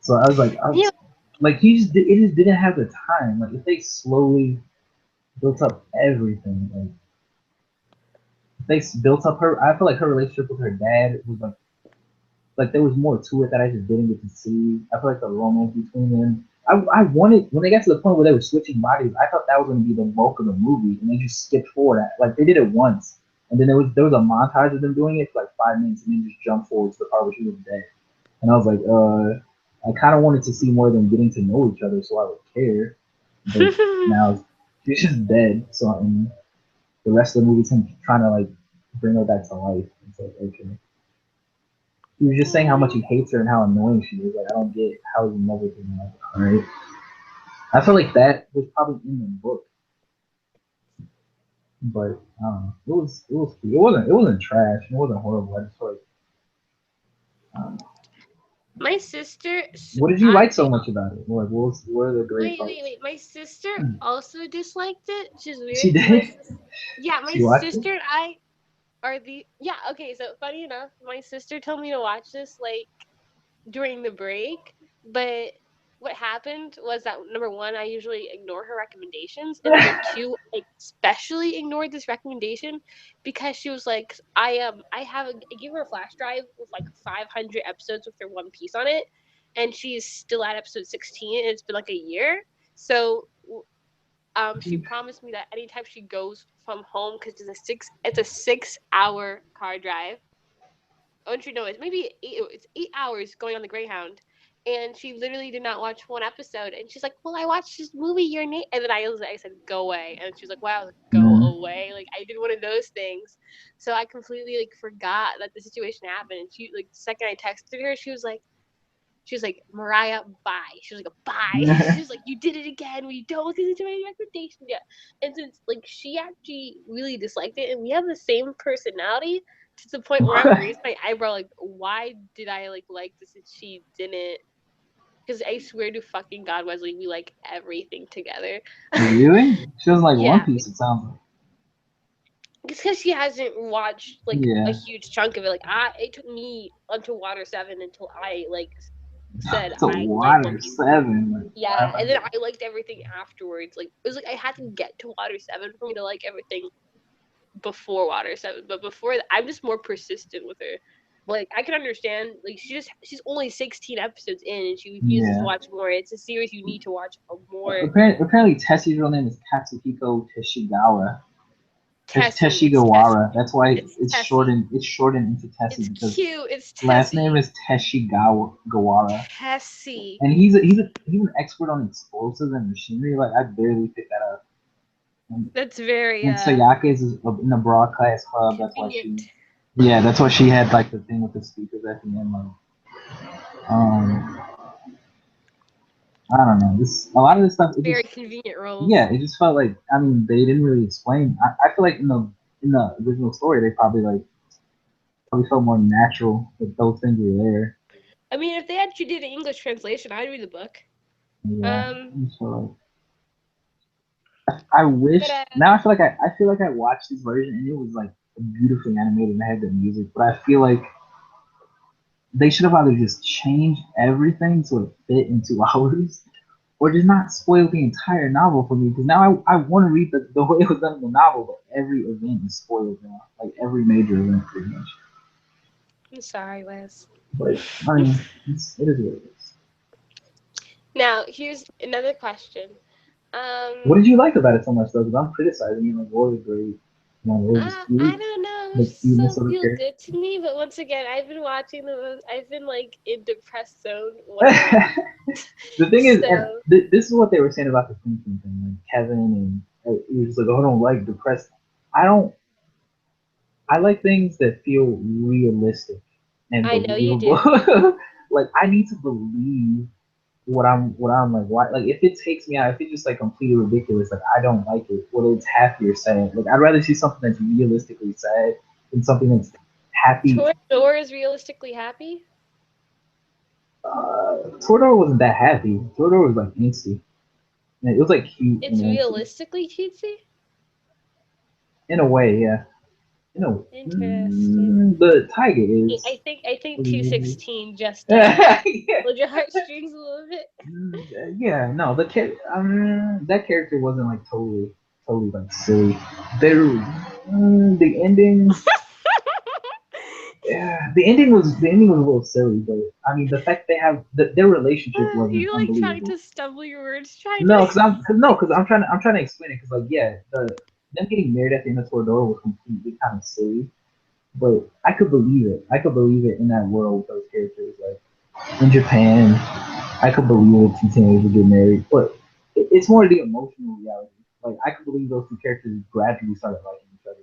So I was like, Yeah. like it just didn't have the time. Like if they slowly built up everything, like they built up her. I feel like her relationship with her dad was like there was more to it that I just didn't get to see. I feel like the romance between them. I wanted when they got to the point where they were switching bodies. I thought that was going to be the bulk of the movie, and they just skipped forward. Like they did it once, and then there was a montage of them doing it for like 5 minutes, and then just jumped forward to the part where she was dead. And I was like, I kind of wanted to see more of them getting to know each other, so I would care. But now she's just dead. So the rest of the movie's him trying to like bring her back to life. It's like okay. He was just saying how much he hates her and how annoying she is. Like I don't get how he never can like her. Right? I feel like that was probably in the book, but I don't know. It was cute. It wasn't trash. It wasn't horrible. I just felt like I don't know. My sister, What did you like so much about it? What are the great wait, parts? wait, wait. My sister also disliked it. She's She weird. did. Yeah, my She watched it. sister and I are yeah, okay, so funny enough, my sister told me to watch this like during the break, but what happened was that number one, I usually ignore her recommendations, and number two, I especially ignored this recommendation because she was like, I gave her a flash drive with like 500 episodes with her One Piece on it, and she's still at episode 16, and it's been like a year. So she promised me that anytime she goes from home, because it's a 6 hour car drive. I want you to know it's 8 hours going on the Greyhound, and she literally did not watch one episode. And she's like, "Well, I watched this movie, your name," and then I said, "Go away," and she was like, "Wow, go Mm. away!" Like I did one of those things, so I completely like forgot that the situation happened. And she like the second I texted her, she was like, Mariah, bye. She was like, bye. She was like, you did it again. We don't listen to my recommendation yet. And since like she actually really disliked it, and we have the same personality to the point where I would raise my eyebrow, like, why did I like this and she didn't? Because I swear to fucking God, Wesley, we like everything together. Really? She doesn't like One Yeah, Piece. It sounds like. it's because she hasn't watched like a Yeah. huge chunk of it. Like it took me until Water 7 until I like said It's a I like One Water Piece. 7. Like, Yeah, and then I liked everything afterwards. Like it was like I had to get to Water 7 for me to like everything before Water 7. But before that, I'm just more persistent with her. Like I can understand. Like she's only 16 episodes in, and she refuses to yeah. watch more. It's a series you need to watch more. Apparently, Tessie's real name is Katsuhiko Teshigawa. Tessie, it's Tessie, Teshigawa. That's why it's it's Tessie. shortened. It's shortened into Tessie It's because cute. It's last name Tessie. is Teshigawa, Tessie. and he's an expert on explosives and machinery. Like I barely picked that up. That's very And Sayaka is in the broadcast club. That's why convenient. yeah, that's why she had like the thing with the speakers at the end. Like, I don't know. This a lot of this stuff. It Very just convenient roles. yeah, it just felt like I mean they didn't really explain. I feel like in the original story they probably felt more natural that those things were there. I mean, if they actually did an English translation, I'd read the book. Yeah, Um, so I but wish now I feel like I watched this version and it was like beautifully animated and I had the music, but I feel like they should have either just changed everything so it fit in 2 hours, or just not spoil the entire novel for me. Because now I want to read the way it was done in the novel, but every event is spoiled now, like every major event pretty much. I'm sorry, Wes. But I mean, it is what it is. Now, here's another question. What did you like about it so much though? Because I'm criticizing you like what was great, what was I cute, don't know. the cuteness Still of the feels character. good to me, but once again, I've been watching the. I've been like in depressed zone when I watch. The thing is, and So this is what they were saying about the thinking thing. Like Kevin and he was like, "Oh, I don't like depressed." I don't. I like things that feel realistic and I know you believable. do. Like I need to believe what I'm like. Why? Like if it takes me out, if it's just like completely ridiculous, like I don't like it. Whether it's happy or sad, like I'd rather see something that's realistically sad than something that's happy. Torador is realistically happy. Torador wasn't that happy. Torador was like angsty. It was like cute. It's realistically cutesy. In a way, yeah. Interesting. The tiger is. I think 216 just Yeah. pulled your heartstrings a little bit. Yeah, no, that character wasn't like totally like silly. There, the ending, yeah, the ending was a little silly, but I mean, the fact they have their relationship wasn't You're like trying unbelievable. to stumble your words, trying to. No, because I'm trying to explain it, because like yeah, them getting married at the end of Toradora was completely kind of silly, but I could believe it. I could believe it in that world with those characters. Like in Japan, I could believe it two teenagers would get married, but it's more the emotional reality. Like I could believe those two characters gradually started liking each other.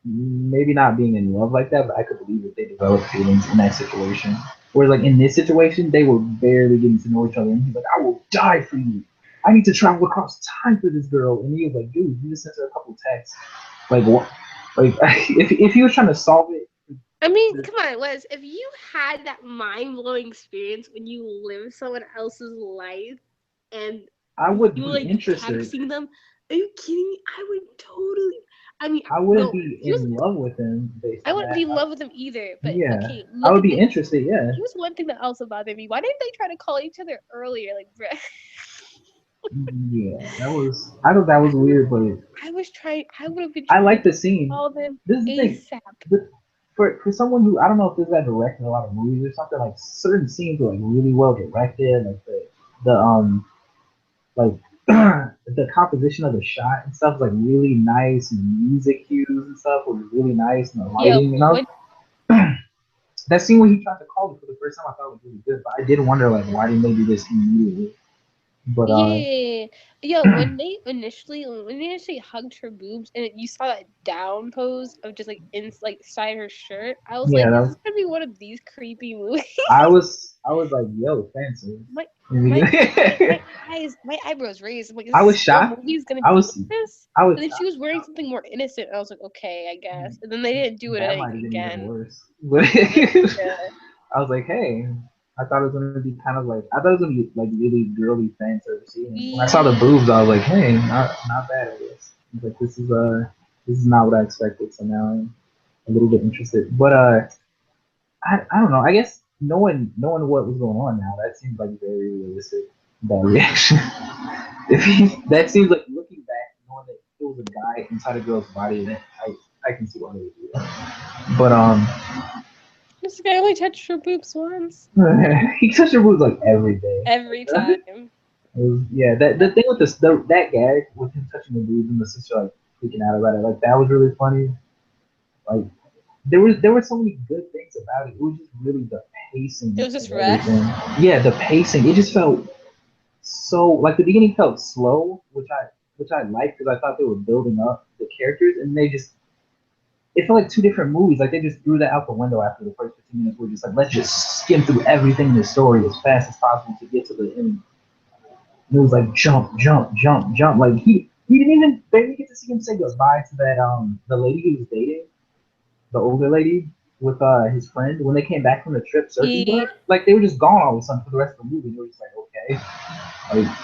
Maybe not being in love like that, but I could believe that they developed feelings in that situation. Whereas like in this situation, they were barely getting to know each other, and he's like, "I will die for you. I need to travel across time for this girl," and he was like, "Dude, you just sent her a couple texts. Like what? Like if he was trying to solve it." I mean, come on, Wes. If you had that mind blowing experience when you live someone else's life and I would you be like interested. texting them, are you kidding me? I would totally. I mean, I wouldn't no. be in love with him based I on wouldn't be that. in love with them either. But Yeah, okay, I look would at be this. interested. Yeah, Here's one thing that also bothered me. Why didn't they try to call each other earlier? Like, bruh. yeah, that was. I thought that was weird, but I was trying. I would have been I trying like to the scene. call them This is the thing. ASAP. But for someone who I don't know if this guy directed a lot of movies or something, like certain scenes were like really well directed, like the like the composition of the shot and stuff was like really nice, and the music cues and stuff was really nice, and the Yo, lighting, what that scene when he tried to call it for the first time, I thought was really good, but I did wonder like why didn't they do this immediately? But Yeah, yo, when they initially hugged her boobs and you saw that down pose of just like inside her shirt, I was yeah, like, that is was, this gonna be one of these creepy movies? I was like, yo, fancy. my my my eyebrows raised. I'm like, is I was this real shocked. movie is gonna I be was like this? I was And then she shocked. was wearing something more innocent. I was like, okay, I guess. And then they didn't do it That might have been even again. worse. But Yeah. I was like, hey, I thought it was gonna be kind of like I thought it was gonna be like really girly fan service. When I saw the Yeah. boobs, I was like, hey, not bad, I guess. But this is not what I expected. So now I'm a little bit interested. But I don't know. I guess knowing what was going on now, that seems like very realistic. That reaction. That seems like looking back, knowing that it was a guy inside a girl's body, then I can see why they would do that. But This guy only touched her boobs once. he touched her boobs like every day. Every time. Yeah, that the thing with that gag with him touching the boobs and the sister like freaking out about it, like that was really funny. Like there were so many good things about it. It was just really the It pacing was just of everything. rough. Yeah, the pacing. It just felt so like the beginning felt slow, which I liked because I thought they were building up the characters, and they just it felt like two different movies. Like they just threw that out the window after the first 15 minutes. We're just like, let's just skim through everything in the story as fast as possible to get to the end. And it was like jump, jump, jump, jump. Like he didn't even barely get to see him say goodbye to that the lady he was dating, the older lady with his friend when they came back from the trip searching for Yeah. her. Like they were just gone all of a sudden for the rest of the movie. And they were just like, okay, like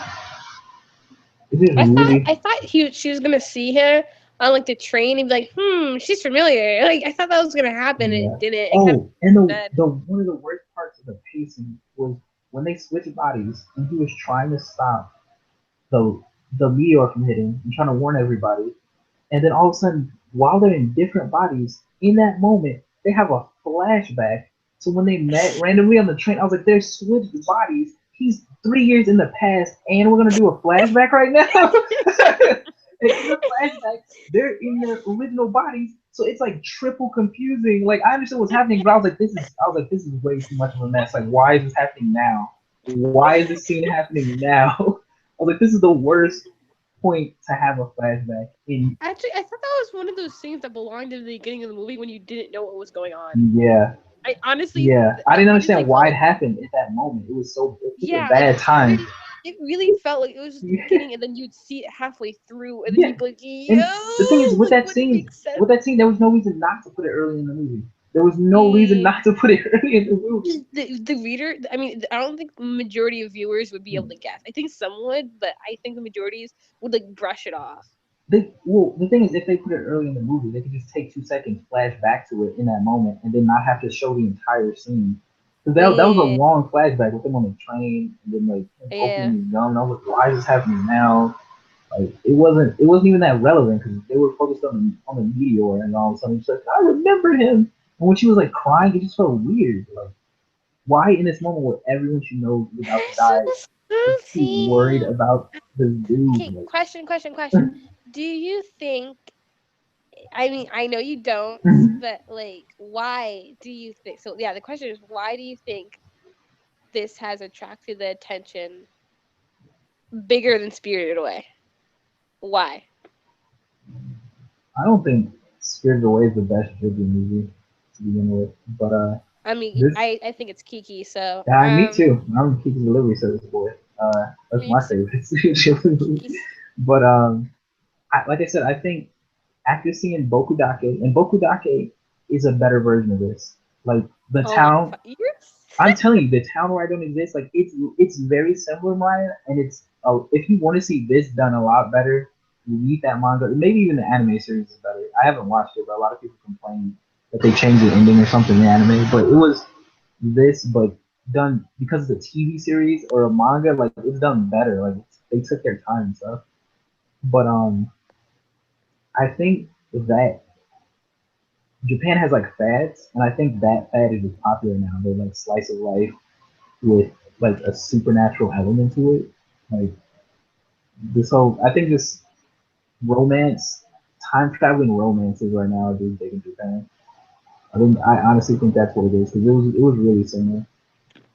it just really. I thought she was gonna see her on like the train and be like, she's familiar. Like I thought that was gonna happen and Yeah. it didn't. It kind of Oh, and sad. the one of the worst parts of the pacing was when they switched bodies and he was trying to stop the the meteor from hitting and trying to warn everybody, and then all of a sudden, while they're in different bodies, in that moment they have a flashback. So when they met randomly on the train, I was like, they're switched bodies. He's 3 years in the past, and we're gonna do a flashback right now. And in the flashback, they're in their original bodies, so it's like triple confusing. Like I understand what's happening, but I was like, this is way too much of a mess. Like, why is this happening now? Why is this scene happening now? I was like, this is the worst point to have a flashback in. Actually, I thought that was one of those scenes that belonged in the beginning of the movie when you didn't know what was going on. Yeah, I yeah. I didn't honestly understand why felt it like happened at that moment. It was such a yeah, like bad time. it really felt like it was just the Yeah, beginning and then you'd see it halfway through and then yeah. you'd be like, yo, And the thing is, like wouldn't it make sense? with that scene, there was no reason not to put it early in the movie. There was no reason not to put it early in the movie. The reader, I mean, I don't think the majority of viewers would be able to guess. I think some would, but I think the majorities would like brush it off. The thing is, if they put it early in the movie, they could just take 2 seconds, flash back to it in that moment, and then not have to show the entire scene. Because that was a Yeah, long flashback with him on the train, and then like him yeah, opening his gun. I was like, why is this happening now? Like it wasn't even that relevant because they were focused on the meteor, and all of a sudden she's like, I remember him. And when she was like crying, it just felt weird. Like, why in this moment where everyone she knows is about to so die is she worried salty. about this dude? Okay, Like, question. Do you think? I mean, I know you don't, but like, why do you think? So yeah, the question is, why do you think this has attracted the attention bigger than Spirited Away? Why? I don't think Spirited Away is the best Ghibli movie to begin with, but I mean, this I think it's Kiki. So yeah, me too. I'm a Kiki's Delivery Service boy. That's me my too. favorite Ghibli movie. Kiki's. But like I said, I think after seeing Bokudake, and Bokudake is a better version of this. Like the Oh my, town, you're. I'm telling you, the town where I don't exist, like it's very similar, Maya, and it's if you want to see this done a lot better, you read that manga. Maybe even the anime series is better. I haven't watched it, but a lot of people complain that they changed the ending or something in the anime. But it was this, but done because it's a TV series or a manga. Like it's done better. Like they took their time and stuff. But I think that Japan has like fads, and I think that fad is just popular now. They're like slice of life with like a supernatural element to it. Like this whole, I think this romance, time traveling romances right now are being big in Japan. I honestly think that's what it is because it was really similar,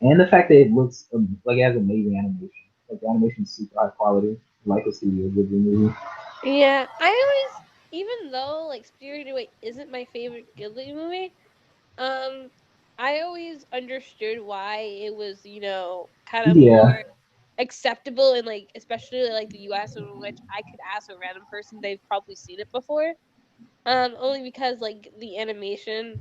and the fact that it looks like it has amazing animation. Like the animation's super high quality, like a Studio Ghibli movie. Yeah, I always, even though like Spirited Away isn't my favorite Ghibli movie, um, I always understood why it was, kind of Yeah, more acceptable in like, especially like the U.S. in which I could ask a random person they've probably seen it before. Only because like the animation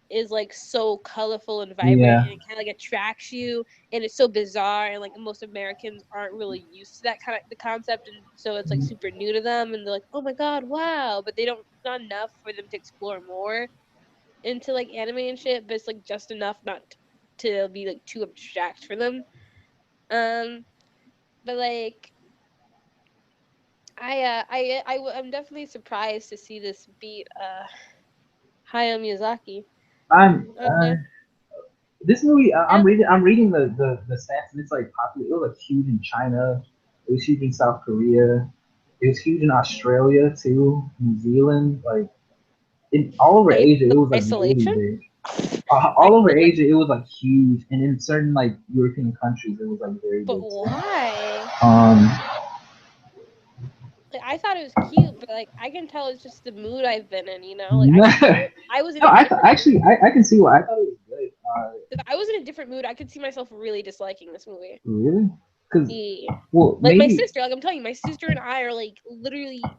is like so colorful and vibrant yeah, and it kind of like attracts you and it's so bizarre and like most Americans aren't really used to that kind of the concept and so it's like super new to them and they're like, oh my god, wow, but they don't, it's not enough for them to explore more into like anime and shit, but it's like just enough not to be like too abstract for them. um but like I'm definitely surprised to see this beat Hayao Miyazaki. I'm. uh, This movie, I, I'm reading the stats, and it's like popular. It was like huge in China. It was huge in South Korea. It was huge in Australia too, New Zealand. Like in all over Asia, it was like really Isolation. big. I All over but like Asia, it was like huge, and in certain like European countries, it was like very but big too. why? Um, Like I thought it was cute, but like I can tell it's just the mood I've been in. Like I no, can tell I was in a different mood. actually, I can see why I thought it was good. If I was in a different mood, I could see myself really disliking this movie. Really? Because Yeah. well, Like my maybe sister, like I'm telling you, my sister and I are like literally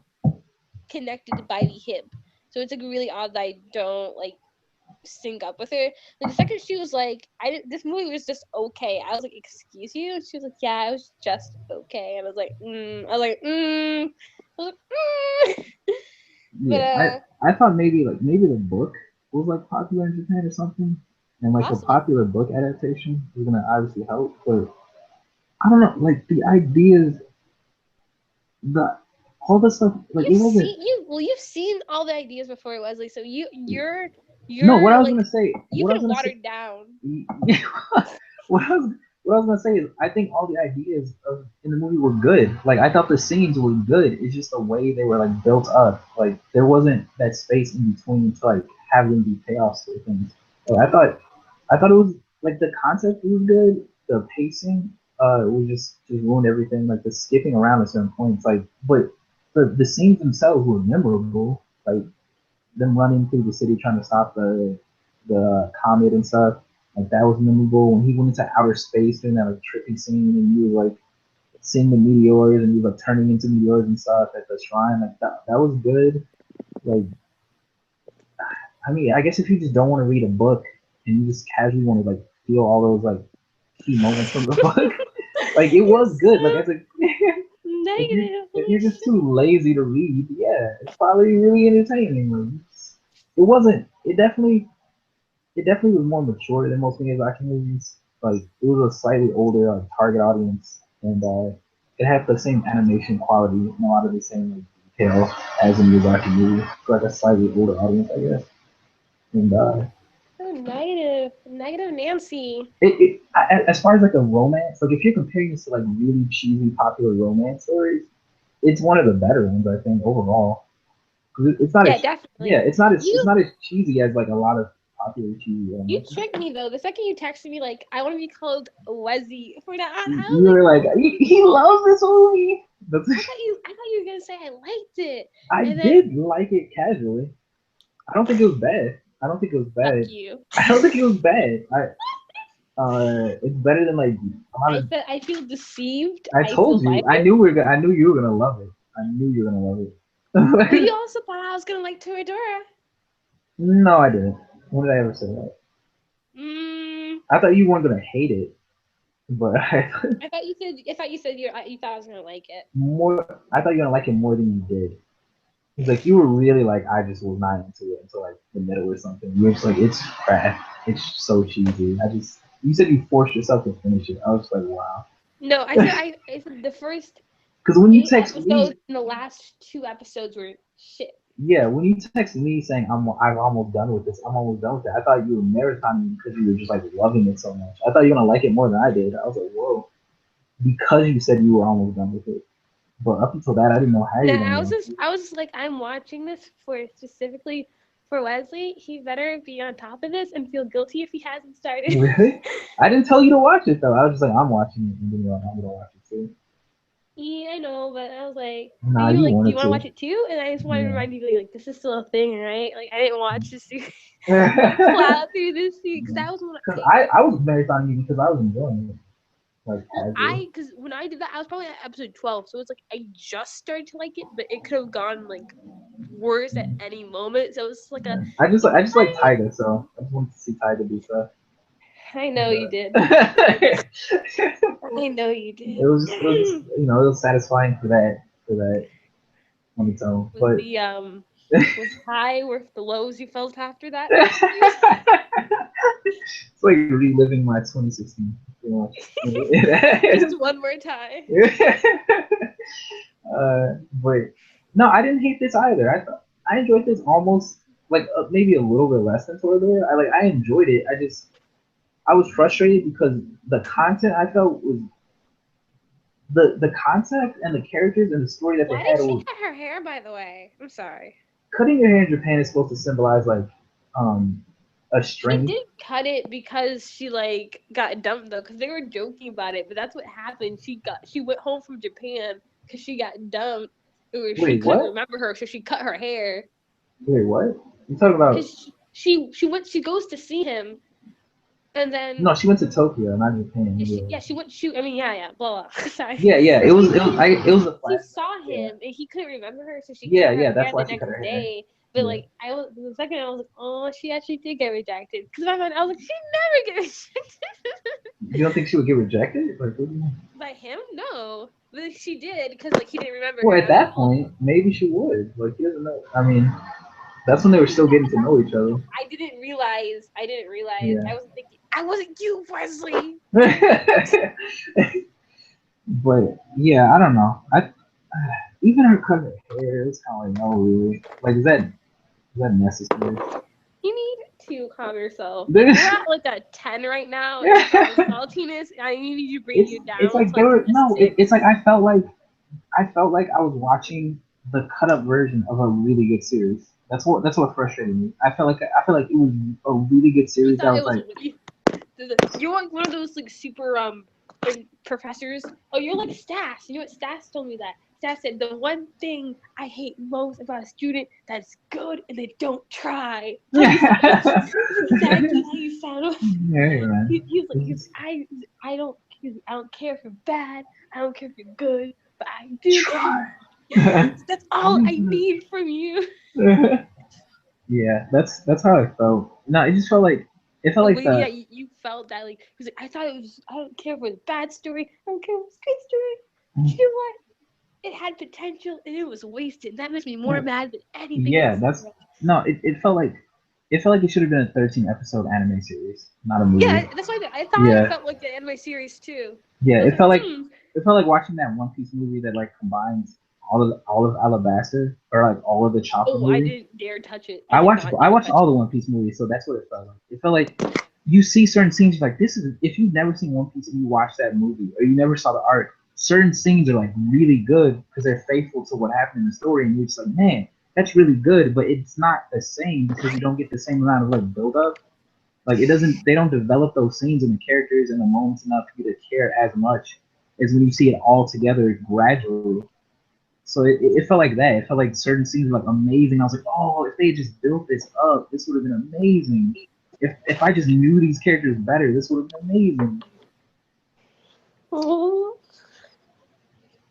connected by the hip. So it's like really odd that I don't like sync up with her. Like the second she was like, this movie was just okay. I was like, excuse you? And she was like, yeah, it was just okay. And I was like, I was like, but yeah, I thought maybe the book was like popular in Japan or something, and like a possibly. popular book adaptation was gonna obviously help. But I don't know, like the ideas, the all the stuff, like it wasn't. You've seen all the ideas before, Wesley. So No, what I you're was like gonna say, you can water it down. what I was what I was gonna say is I think all the ideas in the movie were good. Like I thought the scenes were good. It's just the way they were like built up. Like there wasn't that space in between to like have them be payoffs or things. Like, I thought it was like the concept was good. The pacing was just ruined everything. Like the skipping around at certain points. Like but the scenes themselves were memorable. Like them running through the city trying to stop the comet and stuff. Like that was memorable when he went into outer space during that like trippy scene and you were like seeing the meteors and you were like turning into meteors and stuff at the shrine. Like that was good. Like I mean, I guess if you just don't want to read a book and you just casually want to like feel all those like key moments from the book, like it You're was good. Like so as a negative. if Holy you're just shit. too lazy to read, yeah, it's probably really entertaining. Like, it wasn't. It definitely was more mature than most Miyazaki movies. Like it was a slightly older like target audience, and it had the same animation quality and a lot of the same like, detail as a Miyazaki movie for like a slightly older audience, I guess. And So negative. Negative Nancy. as far as like a romance, like if you're comparing this to like really cheesy popular romance stories, it's one of the better ones I think overall. 'Cause it's not Yeah, as yeah, definitely. it's You not as cheesy as like a lot of popular cheesy you romances. tricked me though. The second you texted me like I want to be called Wezzy for that, I You was like, were like, oh, he loves this movie. That's, I thought you were gonna say I liked it, I and then did like it casually. I don't think it was bad. I don't think it was fuck bad. you. I don't think it was bad. It's better than like a lot of. I feel deceived. I I told feel you. violated. I knew you were gonna love it. I knew you were gonna love But you it. also thought I was gonna like Toradora. No, I didn't. When did I ever say that? Mm, I thought you weren't gonna hate it, but I thought you said you thought I was gonna like it. more. I thought you were gonna like it more than you did. It's like you were really like I just was not into it until like the middle or something. You were just like it's crap. It's so cheesy. You said you forced yourself to finish it. I was just like wow. No, I said the first Because when you eight text episodes me, and the last two episodes were shit. yeah, when you text me saying I'm almost done with this, I'm almost done with it. I thought you were marathoning because you were just like loving it so much. I thought you were gonna like it more than I did. I was like whoa, because you said you were almost done with it. But up until that, I didn't know how you No, were gonna watch it. I was just like I'm watching this for specifically for Wesley. He better be on top of this and feel guilty if he hasn't started. Really? I didn't tell you to watch it though. I was just like I'm watching it, and then you're like I'm gonna watch it too. Yeah, I know, but I was like, and Nah, you were you like, "Do you wanted want to to. watch it too?" And I just wanted to Yeah. remind you, like, this is still a thing, right? Like, I didn't watch this series, Because plow through this series because that was when I was marathoning you because I was enjoying it like casually. because when I did that, I was probably at episode 12, so it's like I just started to like it, but it could have gone like worse at any moment. So it's like a, Yeah. you I just like might. Tiger, so I just wanted to see Tiger do stuff. I know And, you did. it I know you did. it was just you know it was satisfying for that on its own. Was But the was high worth the lows you felt after that? it's like reliving my 2016. You know? Just one more time. But no, I didn't hate this either. I enjoyed this almost like maybe a little bit less than Toradora. I enjoyed it. I was frustrated because the content I felt was the concept and the characters and the story that they Why did had she was cut her hair? By the way, I'm sorry. cutting your hair in Japan is supposed to symbolize like um a She strength. did cut it because she like got dumped though, because they were joking about it. But that's what happened. She went home from Japan because she got dumped, or she Wait, couldn't what? remember her, so she cut her hair. Wait, what? You talking about? Because she goes to see him, and then No, she went to Tokyo, not Japan. she went shoot. I mean, yeah, blah blah. Sorry. Yeah. It was a She flat. saw Yeah, him and he couldn't remember her, so she cut her yeah. hair That's the why she cut next her hair. day. But Yeah. like I was the second I was like, oh, she actually did get rejected. Because I was like, she never get rejected You don't think she would get rejected? Like, what do you mean? by him. No, but she did because like he didn't remember her. Well, And at I was like, that oh, point, maybe she would. Like, he doesn't know. I mean, that's when they were still getting to know each other. I didn't realize. I didn't realize. Yeah. I wasn't thinking. I wasn't you, Wesley. But yeah, I don't know. Even her cut her hair, it's kind of like no, really. Like, is that necessary? You need to calm yourself. Like There's, you're at like a 10 right now in saltiness. I need you to bring you it's down like to they like were a no. 6. It's like I felt like I was watching the cut up version of a really good series. That's what frustrated me. I felt like it was a really good You series that thought was it was like you're like one of those like super like professors. Oh, you're like Stas. You know what Stas told me that. Stas said the one thing I hate most about a student that's good and they don't try. That's how you sound. That's exactly how you sound. yeah, man. He's like It's I don't I don't care if you're bad. I don't care if you're good, but I do care. try. That's all I need from you. Yeah, that's how I felt. No, it just felt Oh like wait, yeah, the you felt that like he was like, I thought it was. I don't care if it was a bad story. I don't care if it was a good story. But you know what? It had potential and it was wasted. That makes me more mad than anything yeah, else in the that's world. no, it felt like it should have been a 13 episode anime series, not a movie. Yeah, that's why I thought it Yeah, felt like the anime series too. yeah, I was like, hmm. it felt like watching that One Piece movie that like combines all of Alabasta or like all of the Chopper Oh, I movie. didn't dare touch it. I did not I dare watched touch all it. the One Piece movies, so that's what it felt like. It felt like you see certain scenes, you're like this is if you've never seen One Piece and you watch that movie or you never saw the arc, certain scenes are like really good because they're faithful to what happened in the story, and you're just like, man, that's really good, but it's not the same because you don't get the same amount of like build up. Like it doesn't, they don't develop those scenes and the characters and the moments enough for you to care as much as when you see it all together gradually. So it felt like that. It felt like certain scenes were like amazing. I was like, oh, if they had just built this up, this would have been amazing. If I just knew these characters better, this would have been amazing. Oh,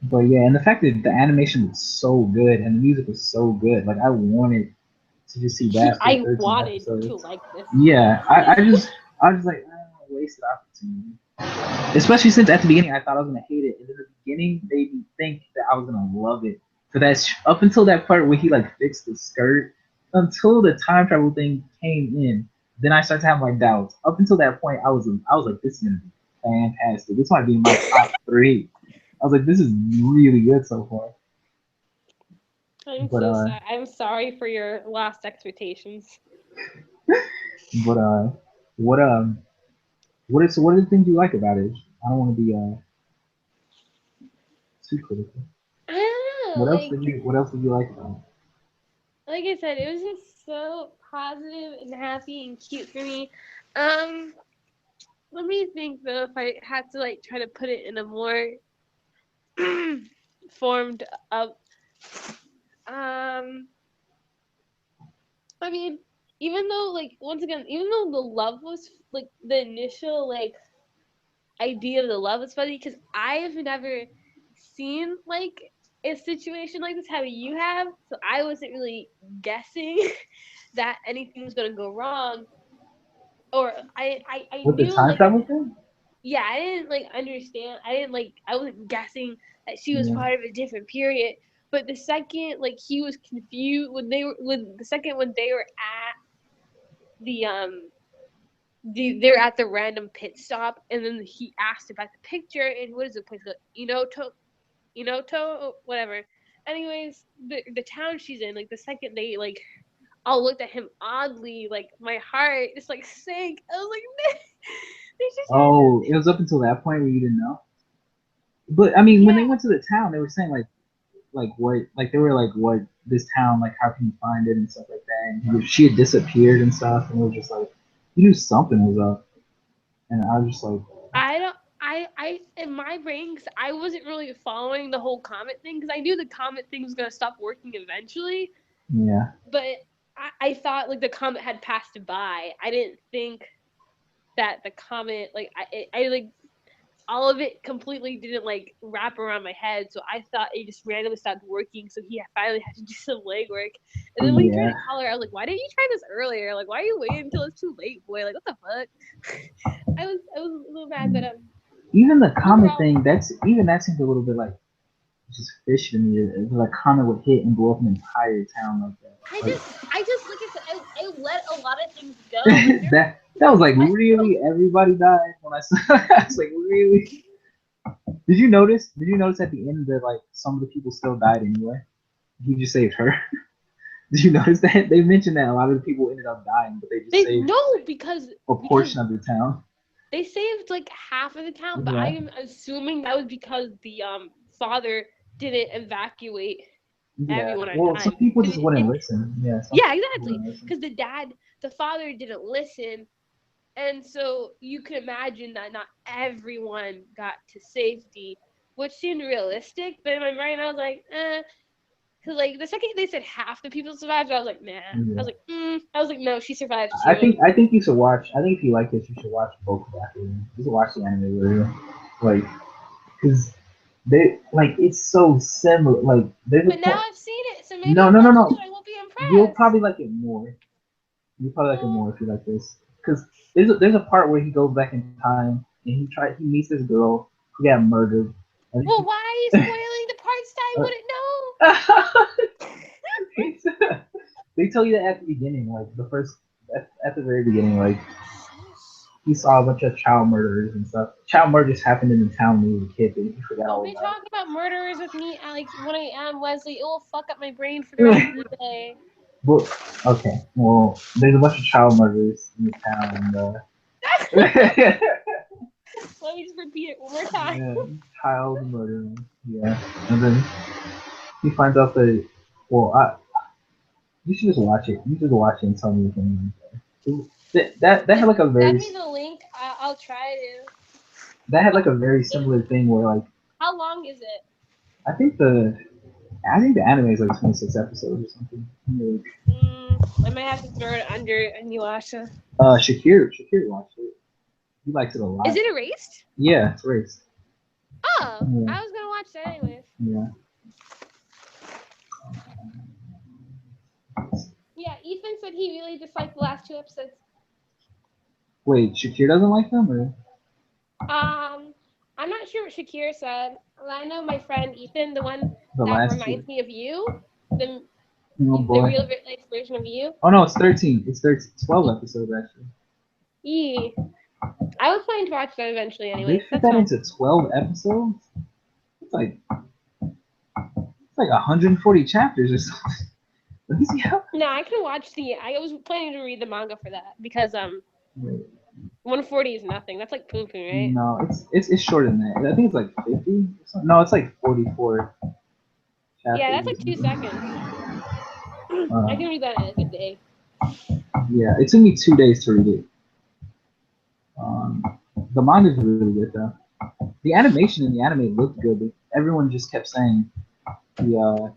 But yeah, and the fact that the animation was so good and the music was so good, like I wanted to just see that for I 13 wanted to episodes. like this. Yeah, I was just like, oh, wasted opportunity. Especially since at the beginning I thought I was gonna hate it, and in the beginning they made me think that I was gonna love it. For that, up until that part where he like fixed the skirt, until the time travel thing came in, then I started to have my doubts. Up until that point, I was like, this is gonna be fantastic. This might be in my top three. I was like, this is really good so far. I'm But so sorry. I'm sorry for your lost expectations. but what what are the things you like about it? I don't want to be too critical. I don't know. What else did you like about Like I said, it was just so positive and happy and cute for me. Um, Let me think though. If I had to like try to put it in a more formed up, um, I mean, even though like once again, even though the love was like the initial like idea of the love was funny because I've never seen like a situation like this how you have, so I wasn't really guessing that anything was gonna go wrong, or I with the knew time like travel thing? yeah, I didn't like understand. I didn't like. I wasn't guessing that she was Yeah. part of a different period. But the second like he was confused when they were when the second when they were at the they're at the random pit stop, and then he asked about the picture and what is the place called? Inoto, whatever. Anyways, the town she's in, like the second they like all looked at him oddly, like my heart just like sank. I was like, they just had Oh, it was up until that point where you didn't know. But I mean, when they yeah. went to the town, they were saying like what like they were like what this town like how can you find it and stuff like that. And she had disappeared and stuff, and it was just like you knew something was up, and I was just like, I don't. I in my brain, because I wasn't really following the whole comet thing, because I knew the comet thing was gonna stop working eventually. yeah. But I thought like the comet had passed by. I didn't think that the comet like I like all of it completely didn't like wrap around my head. So I thought it just randomly stopped working. So he finally had to do some legwork. And then when he tried Yeah. to call her, I was like, "Why didn't you try this earlier? Like, why are you waiting until it's too late, boy? Like, what the fuck?" I was a little mad, but Even the comet overall, thing, that's even that seems a little bit like just fish to me. Like comet would hit and blow up an entire town like that. I just like I said, I let a lot of things go. Like Like there was that was like I felt really everybody died when I saw. I was like really. Did you notice? Did you notice at the end that like some of the people still died anyway? He just saved her. Did you notice that? They mentioned that a lot of the people ended up dying, but they just they saved no a because portion of the town. they saved like half of the town, but I Yeah. am assuming that was because the father didn't evacuate Yeah. everyone on Well, some time. people Cause just wouldn't it listen. Yeah. Some yeah, people exactly. wouldn't listen. Because the father didn't listen, and so you can imagine that not everyone got to safety, which seemed realistic. But in my brain, I was like, eh. Cause like the second they said half the people survived, I was like, nah. I Yeah. was like, I was like, no, she survived too. I think you should watch. I think if you like this, you should watch both of that. You should watch the anime version, like because they like it's so similar. Like there's a But now point. I've seen it, so maybe No, if no, I no, watch no. it, I won't be You'll probably like it more. You'll probably like it more if you like this, because there's a part where he goes back in time and he meets this girl who got murdered. Well, why are you spoiling the parts that I wouldn't know? They tell you that at the beginning, like at the very beginning, like he saw a bunch of child murderers and stuff. Child murders happened in the town when he was a kid, but he forgot all Don't be about it. talking about murderers with me at like 1 a.m. Wesley. It will fuck up my brain for the rest of the day. Well, okay. Well, there's a bunch of child murderers in the town, and Let me just repeat it one more time. yeah, child murdering. Yeah, and then he finds out that. Well, you should just watch it. You should watch it and tell me if anything. That had like a very. Send me the link. I'll try to. That had like a very similar thing where like. How long is it? I think the anime is like 26 episodes or something. I might have to throw it under Anuasha. Shakir watched it. He likes it a lot. Is it erased? Yeah, it's erased. Oh, yeah. I was gonna watch that anyways. Yeah. Yeah, Ethan said he really disliked the last 2 episodes. Wait, Shakir doesn't like them, or? I'm not sure what Shakir said. I know my friend Ethan, the one that reminds me of you, the real life version of you. Oh no, it's 13. It's 12 episodes actually. Yeah. I was planning to watch that eventually anyway. They fit that into 12 episodes? It's like 140 chapters or something. Let me see how. No, I can watch I was planning to read the manga for that because 140 is nothing. That's like poo poo, right? No, it's shorter than that. I think it's like 50. No, it's like 44. Chapters. Yeah, that's like 2 seconds. I can read that in a good day. Yeah, it took me 2 days to read it. The manga's really good though. The animation in the anime looked good, but everyone just kept saying that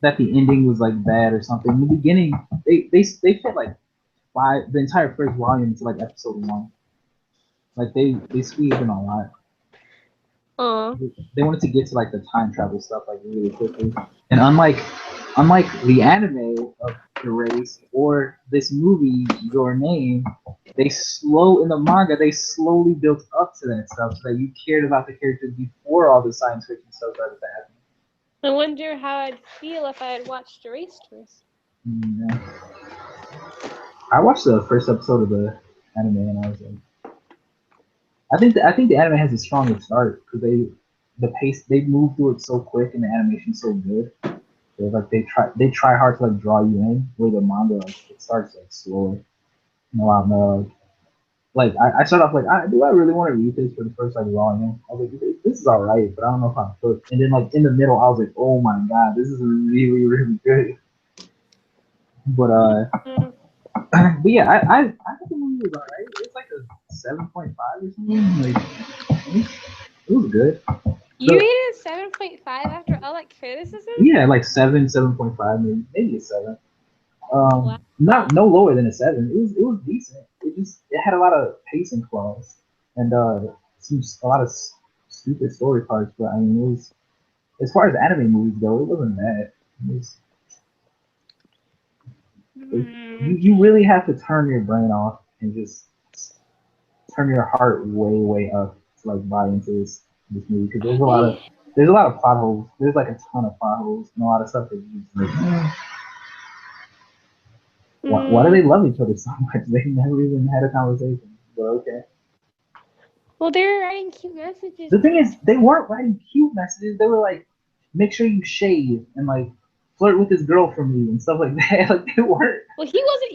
the ending was like bad or something. In the beginning, they fit like the entire first volume to like episode 1. Like they squeezed in a lot. They wanted to get to like the time travel stuff like really quickly. And unlike the anime of Erased or this movie, Your Name, in the manga they slowly built up to that stuff so that you cared about the characters before all the science fiction stuff started happening. I wonder how I'd feel if I had watched Erased first. Yeah. I watched the first episode of the anime and I was like, I think the anime has a stronger start because they move through it so quick and the animation's so good. They try hard to like draw you in, where the manga like it starts like slower. A lot more like I start off like do I really want to read this for the first like volume? I was like, this is alright, but I don't know if I'm hooked. And then like in the middle I was like, oh my god, this is really, really good. But but yeah, I think the movie was alright. It's like a 7.5 or something. Like it was good. You rated it 7.5 after all that criticism? Yeah, like 7.5, maybe a 7. Wow. No lower than a 7. It was decent. It had a lot of pacing flaws and a lot of stupid story parts. But I mean, it was, as far as anime movies go, it wasn't bad. You really have to turn your brain off and just turn your heart way up to like buy into this movie because there's a lot of plot holes. There's like a ton of plot holes and a lot of stuff that you just like. Why do they love each other so much? They never even had a conversation. But okay. Well, they were writing cute messages. The thing is, they weren't writing cute messages. They were like, make sure you shave and like flirt with this girl for me and stuff like that. Like they weren't. Well, he wasn't.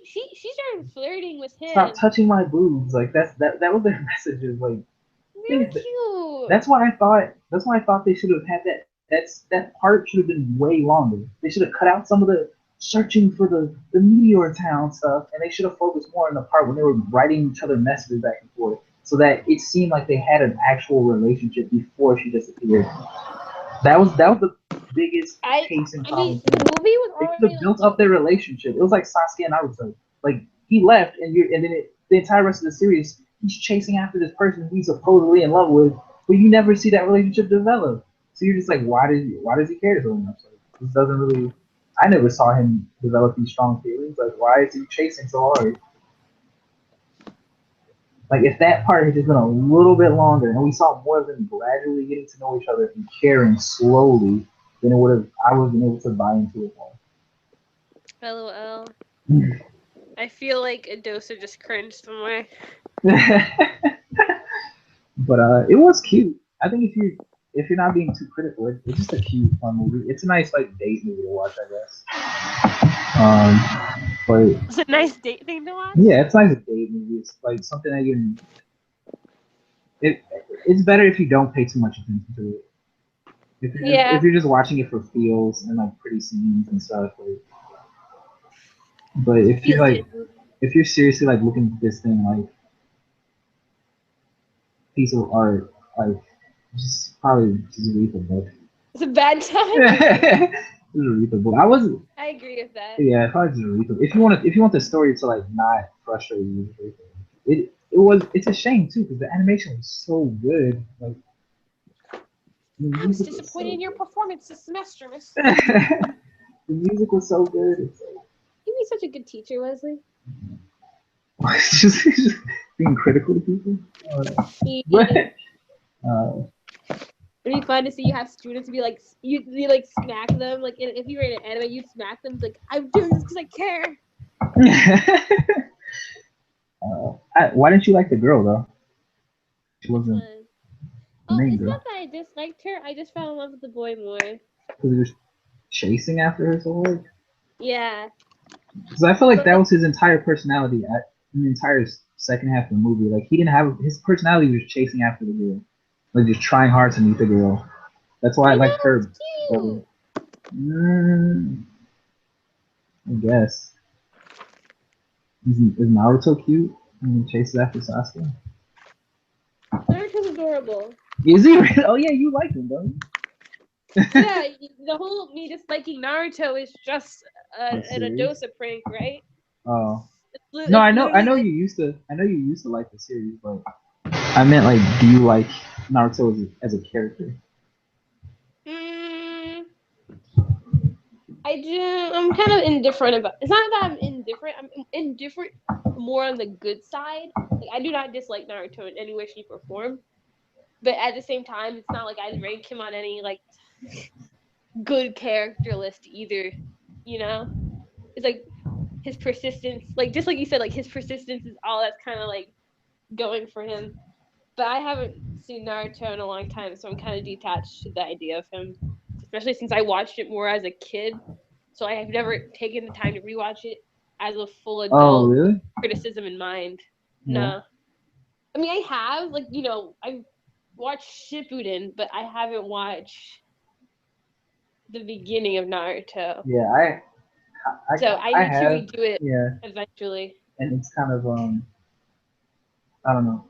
She started flirting with him. Stop touching my boobs. Like that was their messages. Like they were cute. That's why I thought they should have had that. That part should have been way longer. They should have cut out some of the searching for the meteor town stuff, and they should have focused more on the part when they were writing each other messages back and forth, so that it seemed like they had an actual relationship before she disappeared. That was the biggest pacing problem. The movie was already built up their relationship. It was like Sasuke and Naruto. Like he left, and then the entire rest of the series, he's chasing after this person he's supposedly in love with, but you never see that relationship develop. So you're just like, why does he care so much? This doesn't really. I never saw him develop these strong feelings. Like, why is he chasing so hard? Like, if that part had just been a little bit longer, and we saw more of them gradually getting to know each other and caring slowly, then it would have. I would have been able to buy into it more. LOL. I feel like a doser just cringed somewhere. But it was cute. I think if you're not being too critical, it's just a cute fun movie. It's a nice like date movie to watch, I guess. But It's a nice date thing to watch. yeah, it's nice date movie. It's like something that you. It it's better if you don't pay too much attention to it. If you're just watching it for feels and like pretty scenes and stuff, like, but if you're seriously like looking at this thing like piece of art, like just probably just read the book. It's a bad time. Just read the book. I wasn't. I agree with that. Yeah, probably just read the book. If you want the story to like not frustrate you, it's a shame too because the animation was so good. Like, I was disappointed in your performance this semester, Miss. the music was so good. It's like, You'd be such a good teacher, Wesley. just being critical to people. It'd be fun to see you have students be like you like smack them like if you were in an anime you'd smack them like I'm doing this because I care. Why didn't you like the girl though? She wasn't. It's not that I disliked her. I just fell in love with the boy more. Because he was chasing after her so hard? Yeah. Because I feel like that was his entire personality in the entire second half of the movie. Like, he didn't have... His personality was chasing after the girl. Like, just trying hard to meet the girl. That's why I liked her. I guess. Is Naruto cute? And he chases after Sasuke? Naruto's adorable. Is he really? Oh yeah, you like him, don't you? Yeah, the whole me disliking Naruto is just an Adosa prank, right? Oh. No, I know you used to like the series, but I meant like, do you like Naruto as a character? I do. I'm kind of indifferent about. It's not that I'm indifferent. I'm indifferent more on the good side. Like, I do not dislike Naruto in any way, shape, or form. But at the same time, it's not like I rank him on any like good character list either. You know, it's like his persistence, like just like you said, like his persistence is all that's kind of like going for him. But I haven't seen Naruto in a long time, so I'm kind of detached to the idea of him, especially since I watched it more as a kid. So I have never taken the time to rewatch it as a full adult. Oh, really? Criticism in mind. Yeah. No. I mean, I have, like, you know, I've watched Shippuden, but I haven't watched the beginning of Naruto. Yeah, so I need to redo it eventually. And it's kind of, I don't know.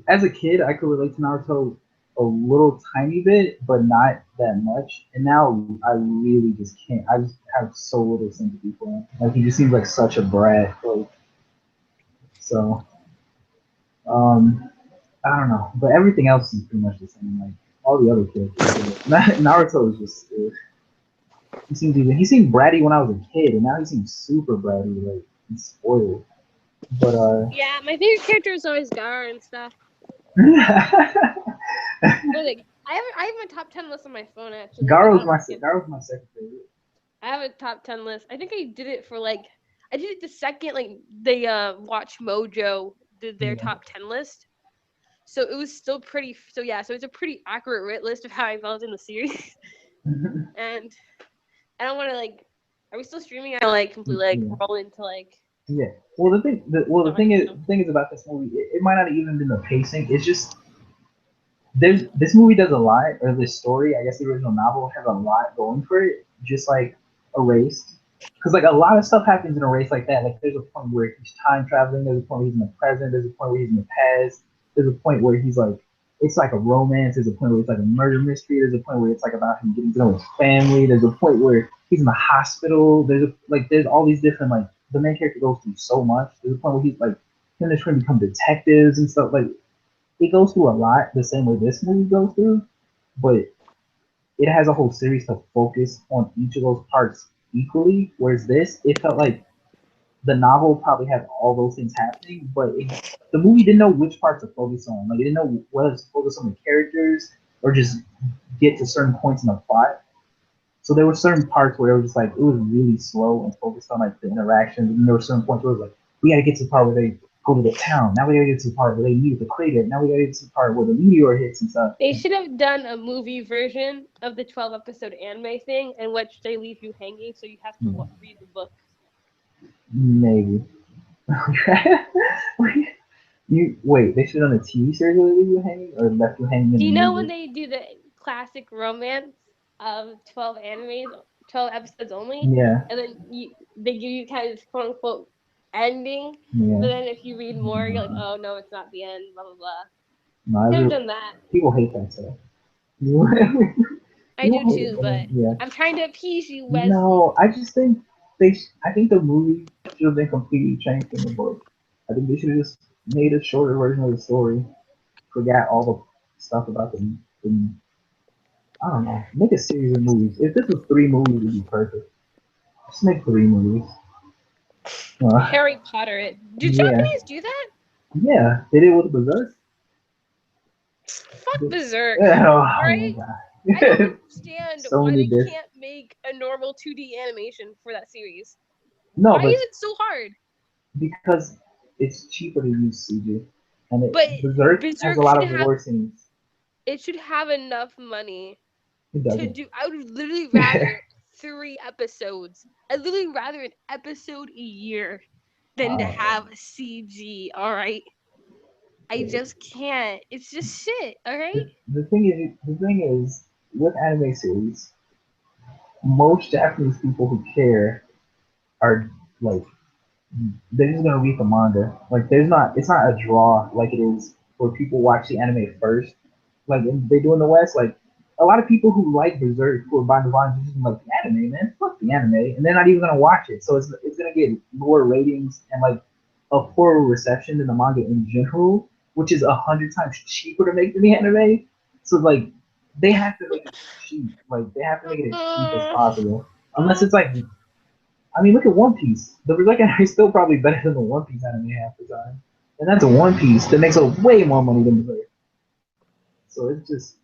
As a kid, I could relate to Naruto a little tiny bit, but not that much. And now I really just can't. I just have so little sympathy for him. Like, he just seems like such a brat. Like, so, I don't know. But everything else is pretty much the same. Like, all the other kids. Naruto is just. He seemed bratty when I was a kid, and now he seems super bratty. Like, he's spoiled. But yeah, my favorite character is always Gaara and stuff. Like, I have my top 10 list on my phone actually. Gaara was my second favorite. I have a top 10 list. I think I did it the second like they Watch Mojo did their top 10 list. So it was still pretty. So it's a pretty accurate list of how I felt in the series. And I don't want to like. Are we still streaming? I like completely roll into like. Yeah. Well, the thing is about this movie. It might not even been the pacing. It's just this movie does a lot, or this story. I guess the original novel has a lot going for it. Just like Erased, because like a lot of stuff happens in Erased like that. Like, there's a point where he's time traveling. There's a point where he's in the present. There's a point where he's in the past. There's a point where he's like, it's like a romance. There's a point where it's like a murder mystery. There's a point where it's like about him getting to know his family. There's a point where he's in the hospital. There's all these different, like, the main character goes through so much. There's a point where he's like, him and his friend become detectives and stuff. Like, it goes through a lot the same way this movie goes through, but it has a whole series to focus on each of those parts equally. Whereas this, it felt like the novel probably had all those things happening, but the movie didn't know which part to focus on. Like it didn't know whether to focus on the characters or just get to certain points in the plot. So there were certain parts where it was just like it was really slow and focused on like the interactions, and there were certain points where it was like we gotta get to the part where they go to the town. Now we gotta get to the part where they meet the crater. Now we gotta get to the part where the meteor hits and stuff. They should have done a movie version of the 12 episode anime thing in which they leave you hanging, so you have to read the book. Maybe. You wait. They should have done a TV series where they leave you hanging, or left you hanging. Do you know when they do the classic romance of 12 animes, 12 episodes only? Yeah. And then they give you kind of this quote unquote ending. Yeah. But then if you read more, you're like, oh no, it's not the end. Blah blah blah. No, Could have done that. People hate that stuff. I do too, but yeah. I'm trying to appease you, Wesley. No, I just think I think the movie should have been completely changed from the book. I think they should have just made a shorter version of the story. Forgot all the stuff about the I don't know. Make a series of movies. If this was 3 movies, it'd be perfect. Just make 3 movies. Harry Potter. Do Japanese do that? Yeah, they did with Berserk. Fuck Berserk. Right? I don't understand why they can't make a normal 2D animation for that series. No, why is it so hard? Because it's cheaper to use CG. And Berserk has a lot of war scenes. It should have enough money to do. I would literally rather 3 episodes. I'd literally rather an episode a year than to have a CG. All right. I just can't. It's just shit. All right. The thing is, with anime series, most Japanese people who care are like they're just gonna read the manga. Like it's not a draw like it is where people watch the anime first. Like they do in the West. Like a lot of people who like Berserk who are buying the volumes just like the anime, man, fuck the anime, and they're not even gonna watch it. So it's gonna get lower ratings and like a poorer reception than the manga in general, which is 100 times cheaper to make than the anime. So like they have to make it cheap. Like they have to make it as cheap as possible. Unless it's like, I mean, look at One Piece. The Berserk anime is still probably better than the One Piece anime half the time, and that's a One Piece that makes way more money than Berserk. So it's just,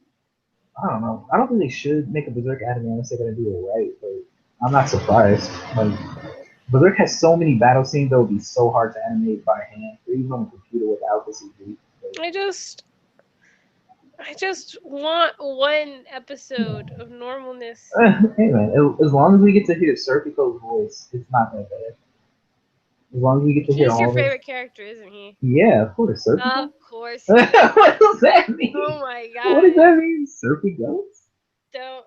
I don't know. I don't think they should make a Berserk anime unless they're gonna do it right. But I'm not surprised. Like Berserk has so many battle scenes that would be so hard to animate by hand, or even on a computer without the CG. I just want 1 episode of normalness. Hey man, as long as we get to hear Serpico's voice, it's not that bad. As long as we get to hear all. He's your favorite character, isn't he? Yeah, of course, Serpico. Of course. What does that mean? Oh my god. What does that mean? Serpico? Don't.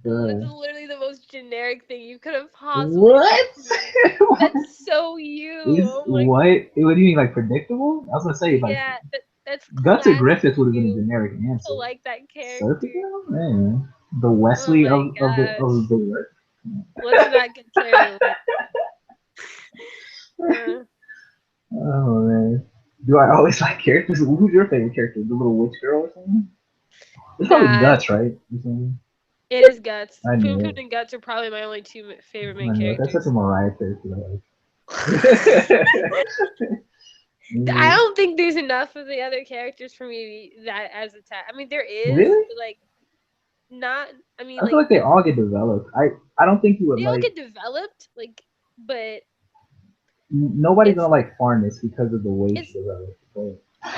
That's literally the most generic thing you could have possibly. What? That's so you. Oh what? What do you mean, like predictable? I was gonna say like. Yeah, that's. Guts or Griffith would have been a generic answer. I like that character. Serpico? Man, the Wesley of the work. Let's not get carried away. Oh man, do I always like characters? Who's your favorite character? The little witch girl or something? It's probably Guts, right? It is Guts. Poon Poon and Guts are probably my only 2 favorite main characters. That's such a Mariah character. I don't think there's enough of the other characters for me that as a tag. I mean, there is, really? But like, not. I mean, I feel like they all get developed. I don't think you would. They all get developed, like, but nobody's gonna like Farness because of the way she developed. But I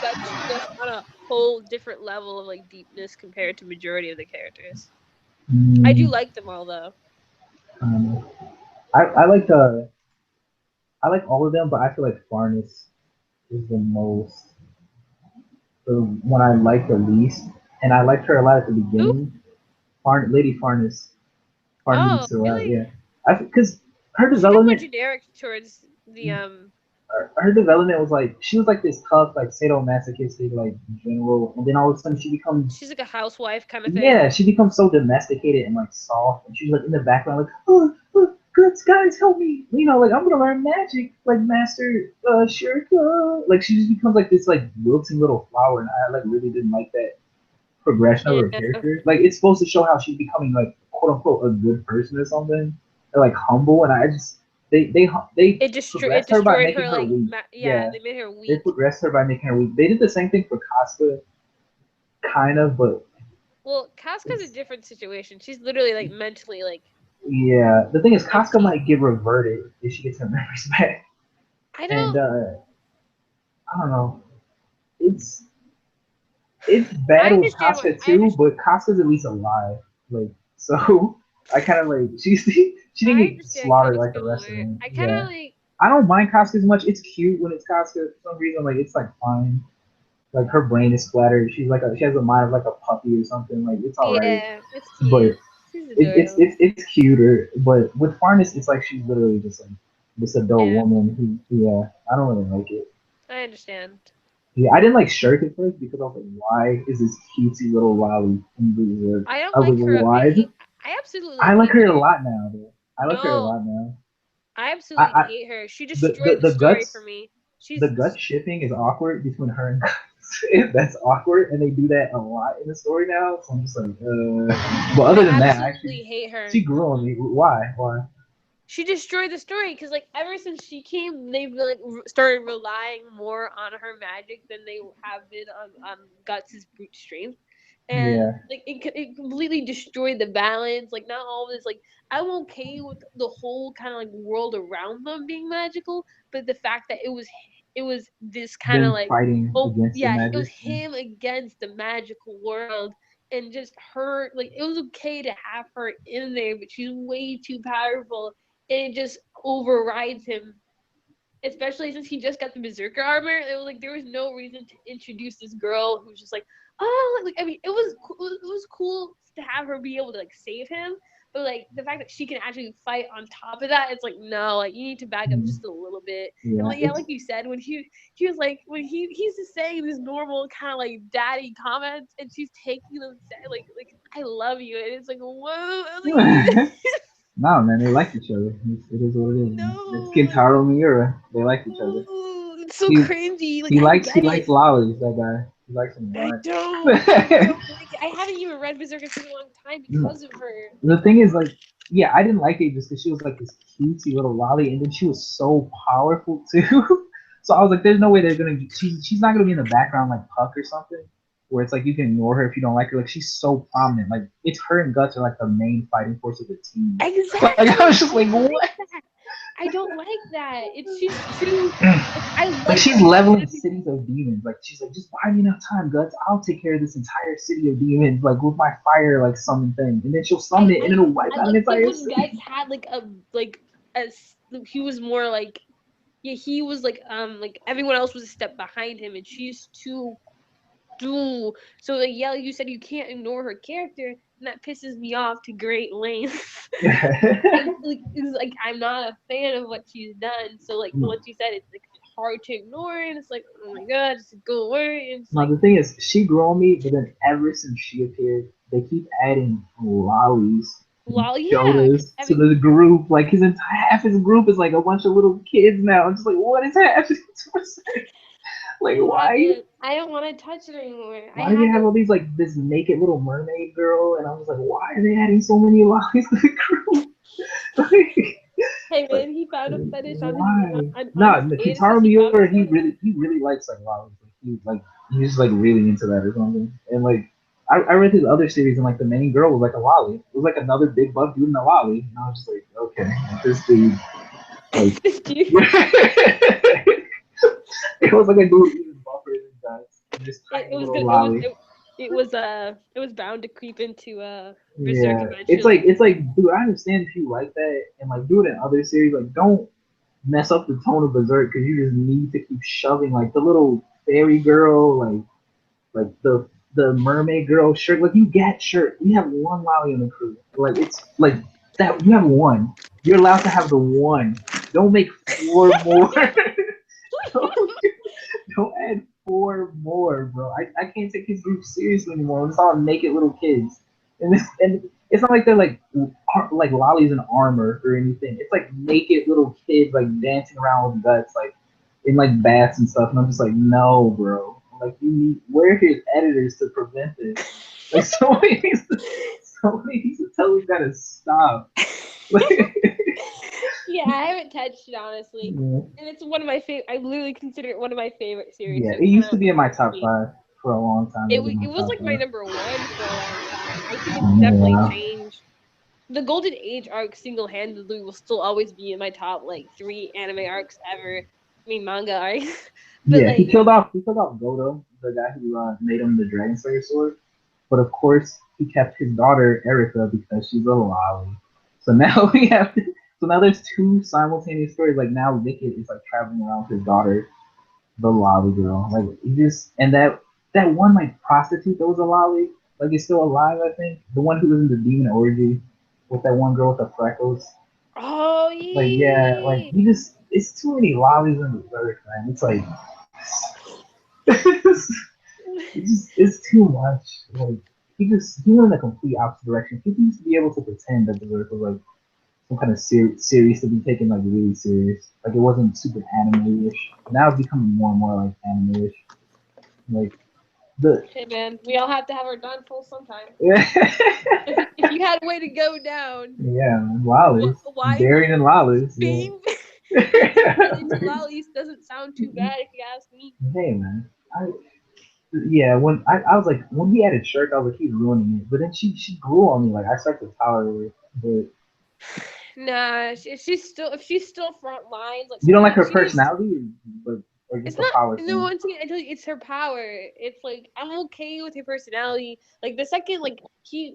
think Guts just on a whole different level of like deepness compared to majority of the characters. I do like them all though. I like all of them, but I feel like Farness is the one I like the least, and I liked her a lot at the beginning. Lady Farness. Really? Yeah. Because her development. She's more generic towards the Her development was like she was like this tough, like sadomasochistic, like general, and then all of a sudden she's like a housewife kind of thing. Yeah, she becomes so domesticated and like soft, and she's like in the background, like, oh, guys, help me! You know, like I'm gonna learn magic, like Master Shirka. Like she just becomes like this like wilting little flower, and I like really didn't like that progression of her Yeah. character. Like it's supposed to show how she's becoming like quote unquote a good person or something, or like humble. And I just they It progressed her by destroyed making her her like weak. yeah, Yeah, they made her they weak. progressed her by making her weak. They did the same thing for Casca, kind of, but Well, Casca's a it's different situation. She's literally like mentally like yeah. The thing is, Casca empty. might get reverted if she gets her memories back, I and don't I don't know. It's it's bad I with understand what Casca I too, understand but Casca's at least alive. Like so, I kind of like she didn't I get understand slaughtered like Casca the rest of more. them. I kind of Yeah, like I don't mind Casca as much. It's cute when it's Casca for some reason. Like it's like fine. Like her brain is splattered. She has a mind of like a puppy or something. Like it's all right, yeah, it's but cute. She's adorable. it's cuter. But with Farnus, it's like she's literally just like this adult Yeah, woman who yeah, I don't really like it. I understand. Yeah, I didn't like Shirk at first because I was like, why is this cutesy little lolly in Berserk? I don't I was like like, her. why? I absolutely I like hate her a her. lot now, though. I like her a No, lot now. I I, absolutely I hate her. She the, destroyed the the the story for guts me. the She's gut shipping is awkward between her and Guts. That's awkward, and they do that a lot in the story now. So I'm just like, But I other than that, actually, absolutely hate her. she grew on me. Why? Why? She destroyed the story because like ever since she came, they've like started relying more on her magic than they have been on Guts' brute strength, and Yeah. like it completely destroyed the balance. Like not all of this like I'm okay with the whole kind of like world around them being magical, but the fact that it was this kind of Them like fighting oh against the yeah, it was magic. him against the magical world. And just her, like, it was okay to have her in there, but she's way too powerful and it just overrides him. Especially since he just got the berserker armor, it was like there was no reason to introduce this girl who's just like, oh, like I mean, it was cool to have her be able to like save him, but like the fact that she can actually fight on top of that, it's like no, like you need to back up Mm, just a little bit. And yeah. like yeah, like you said, when he was like when he's just saying this normal kind of like daddy comments, and she's taking them like I love you, and it's like whoa, I was like. No, man, they like each other. It is what it is, man. It's No, like Kintaro Miura. They like each other. ooh, it's so He cringy. Like he I likes he get it. likes lollies. That guy. He likes them a I lot. don't. I don't like it. I haven't even read Berserk in such a long time because of her. The Like thing is, like, yeah, I didn't like it just because she was like this cutesy little lolly, and then she was so powerful too. So I was like, there's no way they're gonna. She's not gonna be in the background like Puck or something, where it's like you can ignore her if you don't like her. Like she's so prominent. Like it's her and Guts are like the main fighting force of the team. Like I exactly. was I just like, don't what? like that. I don't like that. It's just too. Like I Like like she's the leveling enemy. cities of demons. Like she's like, just buy me enough time, Guts. I'll take care of this entire city of demons, like with my fire, like summon thing. And then she'll summon it, and it'll wipe I out an like it entire when city. Guts had like as he was more like yeah he was like everyone else was a step behind him and she's too do. So like yeah, you said you can't ignore her character, and that pisses me off to great lengths. It's like I'm not a fan of what she's done. So like once you said it's like hard to ignore, and it's like oh my god, just go away. And it's Now like the thing is, she grew on me, but then ever since she appeared, they keep adding lollies and well, yeah, because Jonas to the group. Like his entire half his group is like a bunch of little kids now. I'm just like, what is happening to us? Like why? I don't want to touch it anymore. I Why do they have all haven't. these like this naked little mermaid girl? And I was like, why are they adding so many lollies to the group? Hey like, man, he found a fetish on his why? on his No, anus that Kitaro he found Miura, himself. he really likes like lollies. He's like really into that or something. And like I read his other series and like the main girl was like a lolly. It was like another big buff dude in a lolly. And I was just like, okay, this dude like This dude. it was like a dude even buffer than guys. This It tiny was little good. lolly. It was bound to creep into Berserk Yeah, eventually. it's like, dude, I understand if you like that and like do it in other series. Like, don't mess up the tone of Berserk because you just need to keep shoving like the little fairy girl, like the mermaid girl shirt. Like, you get shirt. We have one Lolly in the crew. Like, it's like that. You have one. You're allowed to have the one. Don't make four more. don't, don't add four more, bro. I can't take his group seriously anymore. It's all naked little kids, and it's not like they're like lollies in armor or anything. It's like naked little kids like dancing around with guts, like in like bats and stuff. And I'm just like, no, bro. Like you need. Where are his editors to prevent this? Like somebody needs to tell me gotta stop. Yeah, I haven't touched it honestly, Yeah. and it's one of my favorite. I literally consider it one of my favorite series. Yeah, So it it's kind used of to be in my top funny. 5 for a long time. It was in It my was top like my 5. number one for a long time. I think it's definitely Yeah. changed. The Golden Age arc single-handedly will still always be in my top like 3 anime arcs ever. I mean manga arcs, but Yeah, like he killed off Godo, the guy who made him the Dragon Slayer sword. But of course, he kept his daughter Erica because she's a lolly. So now we have so now there's 2 simultaneous stories. Like now Wicked is like traveling around with his daughter, the lolly girl. Like he just and that one like prostitute that was a lolly, like is still alive, I think. The one who was in the demon orgy with that one girl with the freckles. oh Like yeah, like yeah. you just it's too many lollies in the earth, man. It's like it's it's too much. Like he went in a complete opposite direction. People used to be able to pretend that the Earth was like some kind of series to be taken like really serious. Like it wasn't super anime-ish. Now it's becoming more and more like anime-ish. Like the Hey man, we all have to have our downfall sometime. yeah, If you had a way to go down, lollies, why buried in lollies. Yeah. being being into lollies doesn't sound too bad if you ask me. Hey man, yeah, when I was like when he added Shirk, I was like he's ruining it. But then she grew on me. Like I started to tolerate it. But Nah, if she's still front lines, like you don't like sometimes her she needs. personality, but or just It's the not. power No, thing. once again, I tell you, it's her power. It's like I'm okay with her personality. Like the second, like she,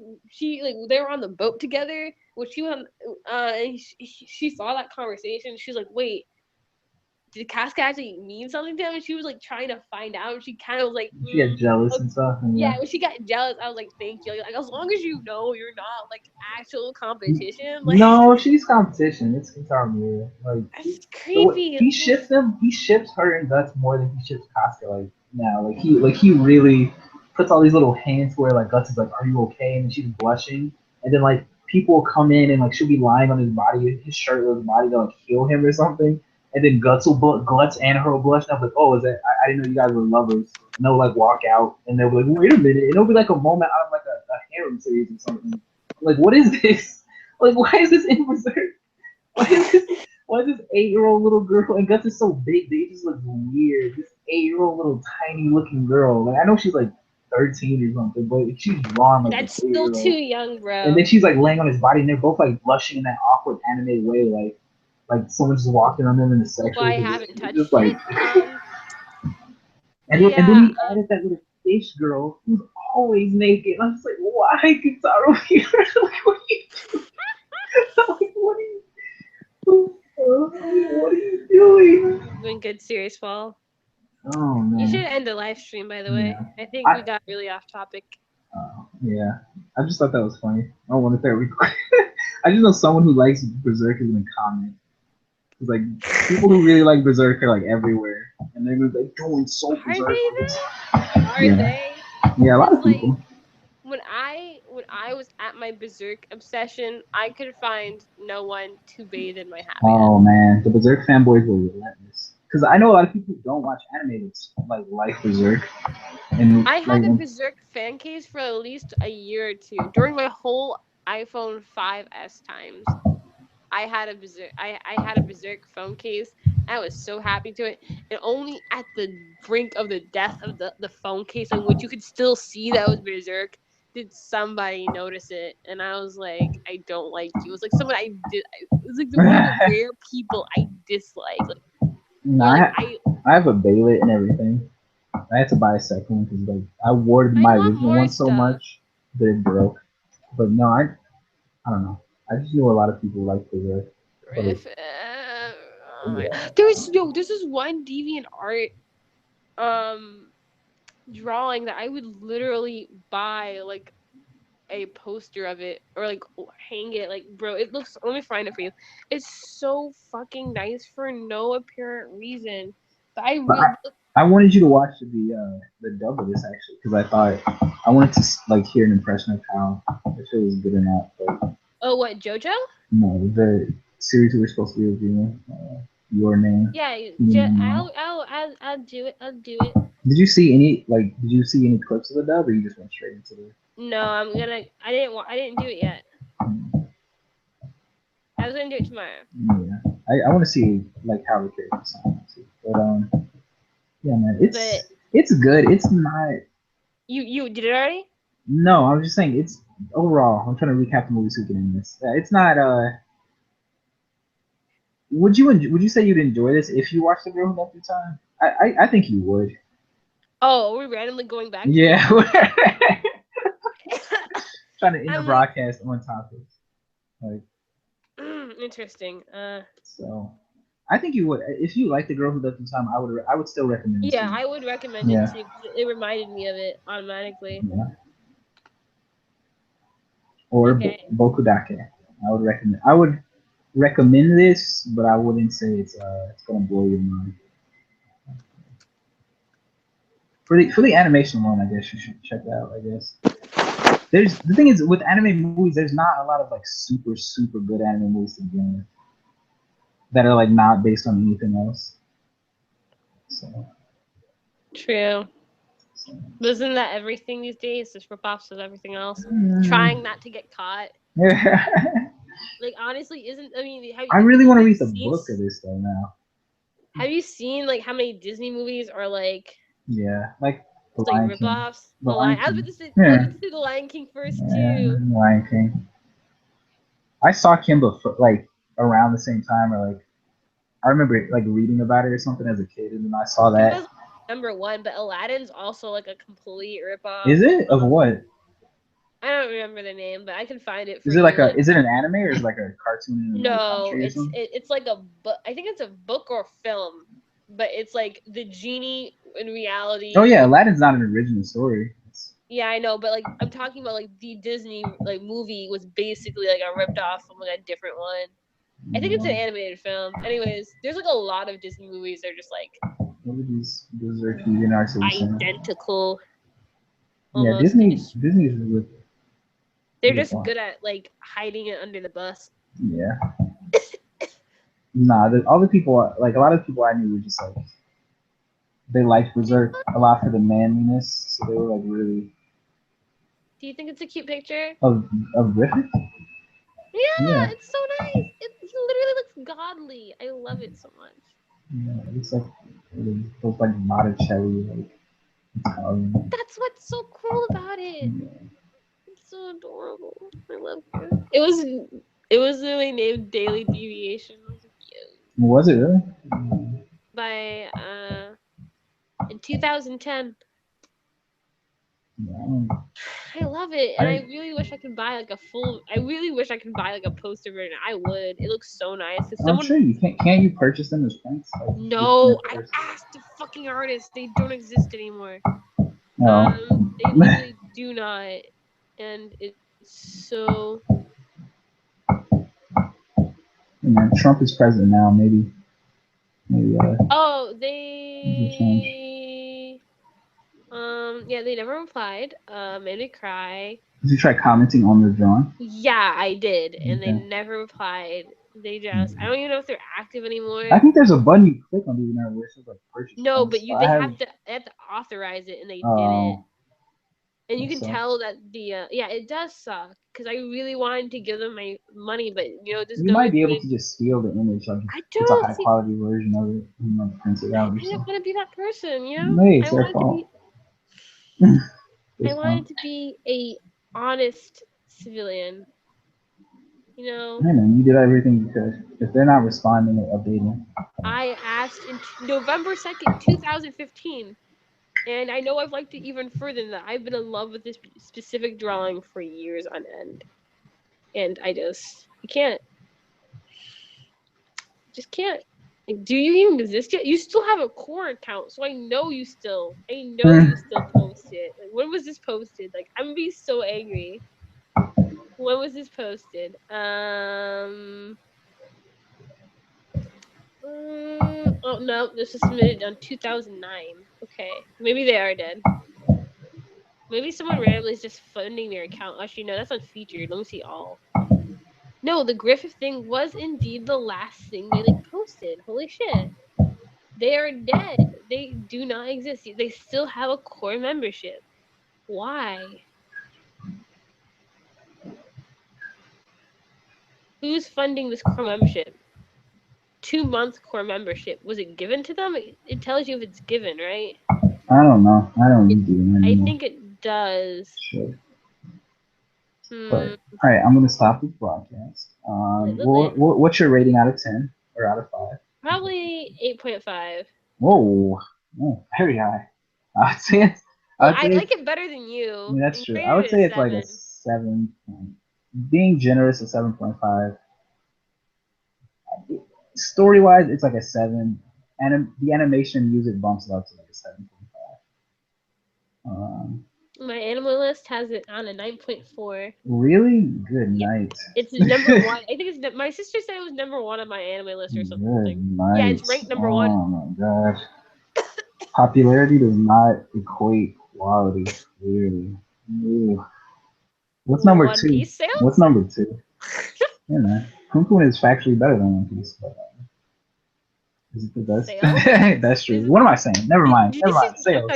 like they were on the boat together. When she went, and she saw that conversation. She's like, wait, did Casca actually mean something to him? And she was like trying to find out. And she kind of was like, She got jealous okay. and stuff, and Yeah. yeah. When she got jealous, I was like, thank you. Like as long as you know you're not like actual competition, like No, she's competition. It's Guitar Mirror. Like that's creepy. he ships her and Guts more than he ships Casca. Like now, like he really puts all these little hints where like Guts is like, "Are you okay?" and she's blushing, and then like people will come in and like she'll be lying on his body, his shirtless body to like heal him or something, and then Guts and her will blush. And I'm like, "Oh, is that? I didn't know you guys were lovers." And they'll like walk out, and they'll be like, "Wait a minute!" And it'll be like a moment out of like a harem series or something. Like, what is this? Like, why is this in Berserk? Why is this? Why is this 8-year-old little girl and Guts is so big? They just look weird. This 8-year-old little tiny looking girl. Like I know she's like 13 or something, but she's drawn like an That's still too 8-year-old. young, And bro. then she's like laying on his body, and they're both like blushing in that awkward anime way, like someone just walking on them in a Well, sexual I position. haven't It's just touched like, it. and then Yeah. he added that little fish girl who's always naked. I'm just like, why, Kitaro? Like, what are you doing? Like, what are you doing? Doing good, serious fall. Oh You should man, end the live stream, by the way. yeah. I think we I got really off topic. yeah. I just thought that was funny. I don't want to say I just know someone who likes Berserk is gonna comment. It's like people who really like Berserk are like everywhere, and they're gonna be like going so Are Berserk. they though? Are Yeah, they? yeah. A lot Because of like people. when I was at my berserk obsession, I could find no one to bathe in my Oh happiness. man, the Berserk fanboys were relentless. Because I know a lot of people who don't watch anime that's like Berserk, and I like had a berserk fan case for at least a year or two during my whole iPhone 5S times. I had a berserk phone case. I was so happy to it, and only at the brink of the death of the phone case, on which you could still see that it was berserk, did somebody notice it, and I was like, I don't like you. It was like someone I did. It was like one of the rare people I dislike. Like no, where like I I have a Bailet and everything. I had to buy a second one because like I warded I my want original more one so stuff. much that it broke. But no, I don't know. I just knew a lot of people like Berserk, but If oh my, yeah. this is one deviant art um drawing that I would literally buy like a poster of it or like hang it. Like bro, it looks, let me find it for you. It's so fucking nice for no apparent reason, but I But really I wanted you to watch the dub of this actually because I thought I wanted to like hear an impression of how if it was good or not. But oh what, JoJo? no, the series we were supposed to be reviewing, Your Name, Yeah, Kimi no Nawa. I'll do it. I'll do it. Did you see any clips of the dub or you just went straight into the? No, I didn't do it yet. I was gonna do it tomorrow. Yeah, I want to see like how the characters sound. But yeah, man, it's good. It's not. You did it already? No, I was just saying it's overall. I'm trying to recap the movie so we can end this. It's not. Would you say you'd enjoy this if you watched The Girl Who Left Your Time? I think you would. Oh, are we randomly going back to Yeah, it? trying to end I the mean, broadcast on topics. Like interesting. so, I think you would if you like The Girl Who Left Your Time. I would still recommend it to Yeah, you. I would recommend it Yeah, too. 'Cause it reminded me of it automatically. yeah. Or Okay. Bokudake. I would recommend this, but I wouldn't say it's gonna blow your mind. For the animation one, I guess you should check it out. I guess there's the thing is with anime movies, there's not a lot of like super good anime movies to begin with that are like not based on anything else. So, True. so Isn't that everything these days? Just rip-offs of everything else. mm. Trying not to get caught. Like honestly, isn't I mean, I really want to read the seen, book of this though now. have you seen like how many Disney movies are like Yeah, like The it's like Lion King. rip-offs? The Lion I was King. about to say Yeah, The Lion King first yeah, too. Lion King. I saw Kimba like around the same time, or like I remember like reading about it or something as a kid, and then I saw that. Kimba's #1, but Aladdin's also like a complete rip-off. Is it of what? I don't remember the name, but I can find it for Is it like you. a? Is it an anime or is it like a cartoon in another No, country or something? it's like a book. I think it's a book or film, but it's like the genie in reality. Oh yeah, Aladdin's not an original story. Yeah, I know, but like I'm talking about like the Disney like movie was basically like a ripped off from like a different one. I think it's an animated film. Anyways, there's like a lot of Disney movies that are just like What are these dessert vegan identical. Yeah, Almost. Disney is really They're good. just good at like hiding it under the bus. Yeah. Nah, all the people like a lot of people I knew were just like they liked Berserk a lot for the manliness, so they were like really. Do you think it's a cute picture? Of Griffith? Yeah, Yeah. it's so nice. He literally looks godly. I love it so much. Yeah, it's like both like Botticelli, like Italian. That's what's so cool about it. Yeah. It's so adorable. I love it. It was really named Daily Deviation. I was like, yo. Was it really? By in 2010. Yeah, I love it, and I really wish I could buy like a full. I really wish I could buy like a poster version. I would. It looks so nice. I'm sure you can't. Can't you purchase them as prints? Like, No, I asked the fucking artists. They don't exist anymore. No. They literally do not, and it's so. Man, Trump is president now. Maybe. Oh, they. Yeah, they never replied. Made me cry. Did you try commenting on the drawing? Yeah, I did, and they Okay. never replied. They just. I don't even know if they're active anymore. I think there's a button you click on even where it says like purchase. No, but so they have to authorize it, and they didn't. And you can tell that it does suck because I really wanted to give them my money, but this you might be able to just steal the image, like it's a high quality version of it, and like print it out. I didn't want to be that person, Hey, it's their fault. I wanted to be a honest civilian. Hey man, you did everything you could. If they're not responding or updating. I asked in November 2nd, 2015. And I know I've liked it even further than that. I've been in love with this specific drawing for years on end. And I can't. Just can't. Like, do you even exist yet? You still have a core account, so I know you still post it. Like, when was this posted? Like, I'm gonna be so angry. When was this posted? Oh no, this was submitted on 2009. Okay, maybe they are dead. Maybe someone randomly is just funding their account. Actually, no, that's unfeatured. Let me see all. No, the Griffith thing was indeed the last thing they posted. Holy shit. They are dead. They do not exist. They still have a core membership. Why? Who's funding this core membership? 2-month core membership. Was it given to them? It tells you if it's given, right? I don't know. I don't need to anymore. I think it does. Sure. But, all right, I'm gonna stop this broadcast. What's your rating out of 10 or out of 5? Probably 8.5. Whoa, very high. I'd say I like it better than you. Yeah, that's true. I would say it's like a 7. Being generous, a 7.5. Story wise, it's like a 7. And the animation music bumps it up to like a 7.5. My anime list has it on a 9.4. Really? Good night. It's number 1. I think it's my sister said it was number 1 on my anime list or something. Good night. Yeah, it's ranked number 1. Oh my gosh. Popularity does not equate quality. Really. Ooh. What's number 2? Piece sales? What's number 2? Yeah, man. Kun is factually better than One Piece. But, is it the best? That's true. What am I saying? Never mind. Sales.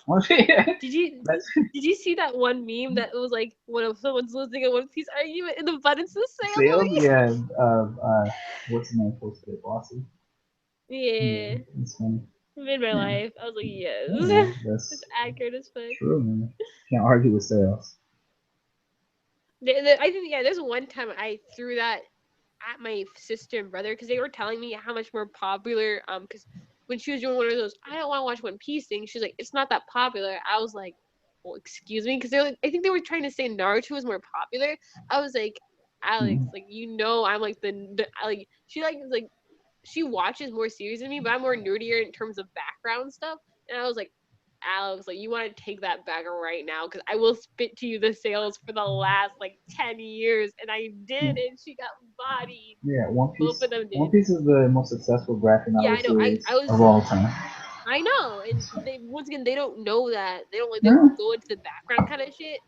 Okay, did you see that one meme that was like when someone's losing a One Piece argument and the buttons to sales? Yeah. What's the name? Posted it, Bossy. Yeah. It's funny. It made my life. I was like, yes. Yeah, that's accurate as fuck. True, man. Can't argue with sales. I think there's one time I threw that at my sister and brother because they were telling me how much more popular because when she was doing one of those I don't want to watch One Piece things, she's like, it's not that popular. I was like, well, excuse me, because I think they were trying to say Naruto was more popular. I was like, Alex, like, I'm like the like she watches more series than me, but I'm more nerdier in terms of background stuff. And I was like, Alex, like, you want to take that back right now because I will spit to you the sales for the last 10 years, and I did, and she got bodied. Yeah, One Piece. Both of them did. One Piece is the most successful graphic novel series of all time. I know, and they once again they don't know that they don't go into the background kind of shit.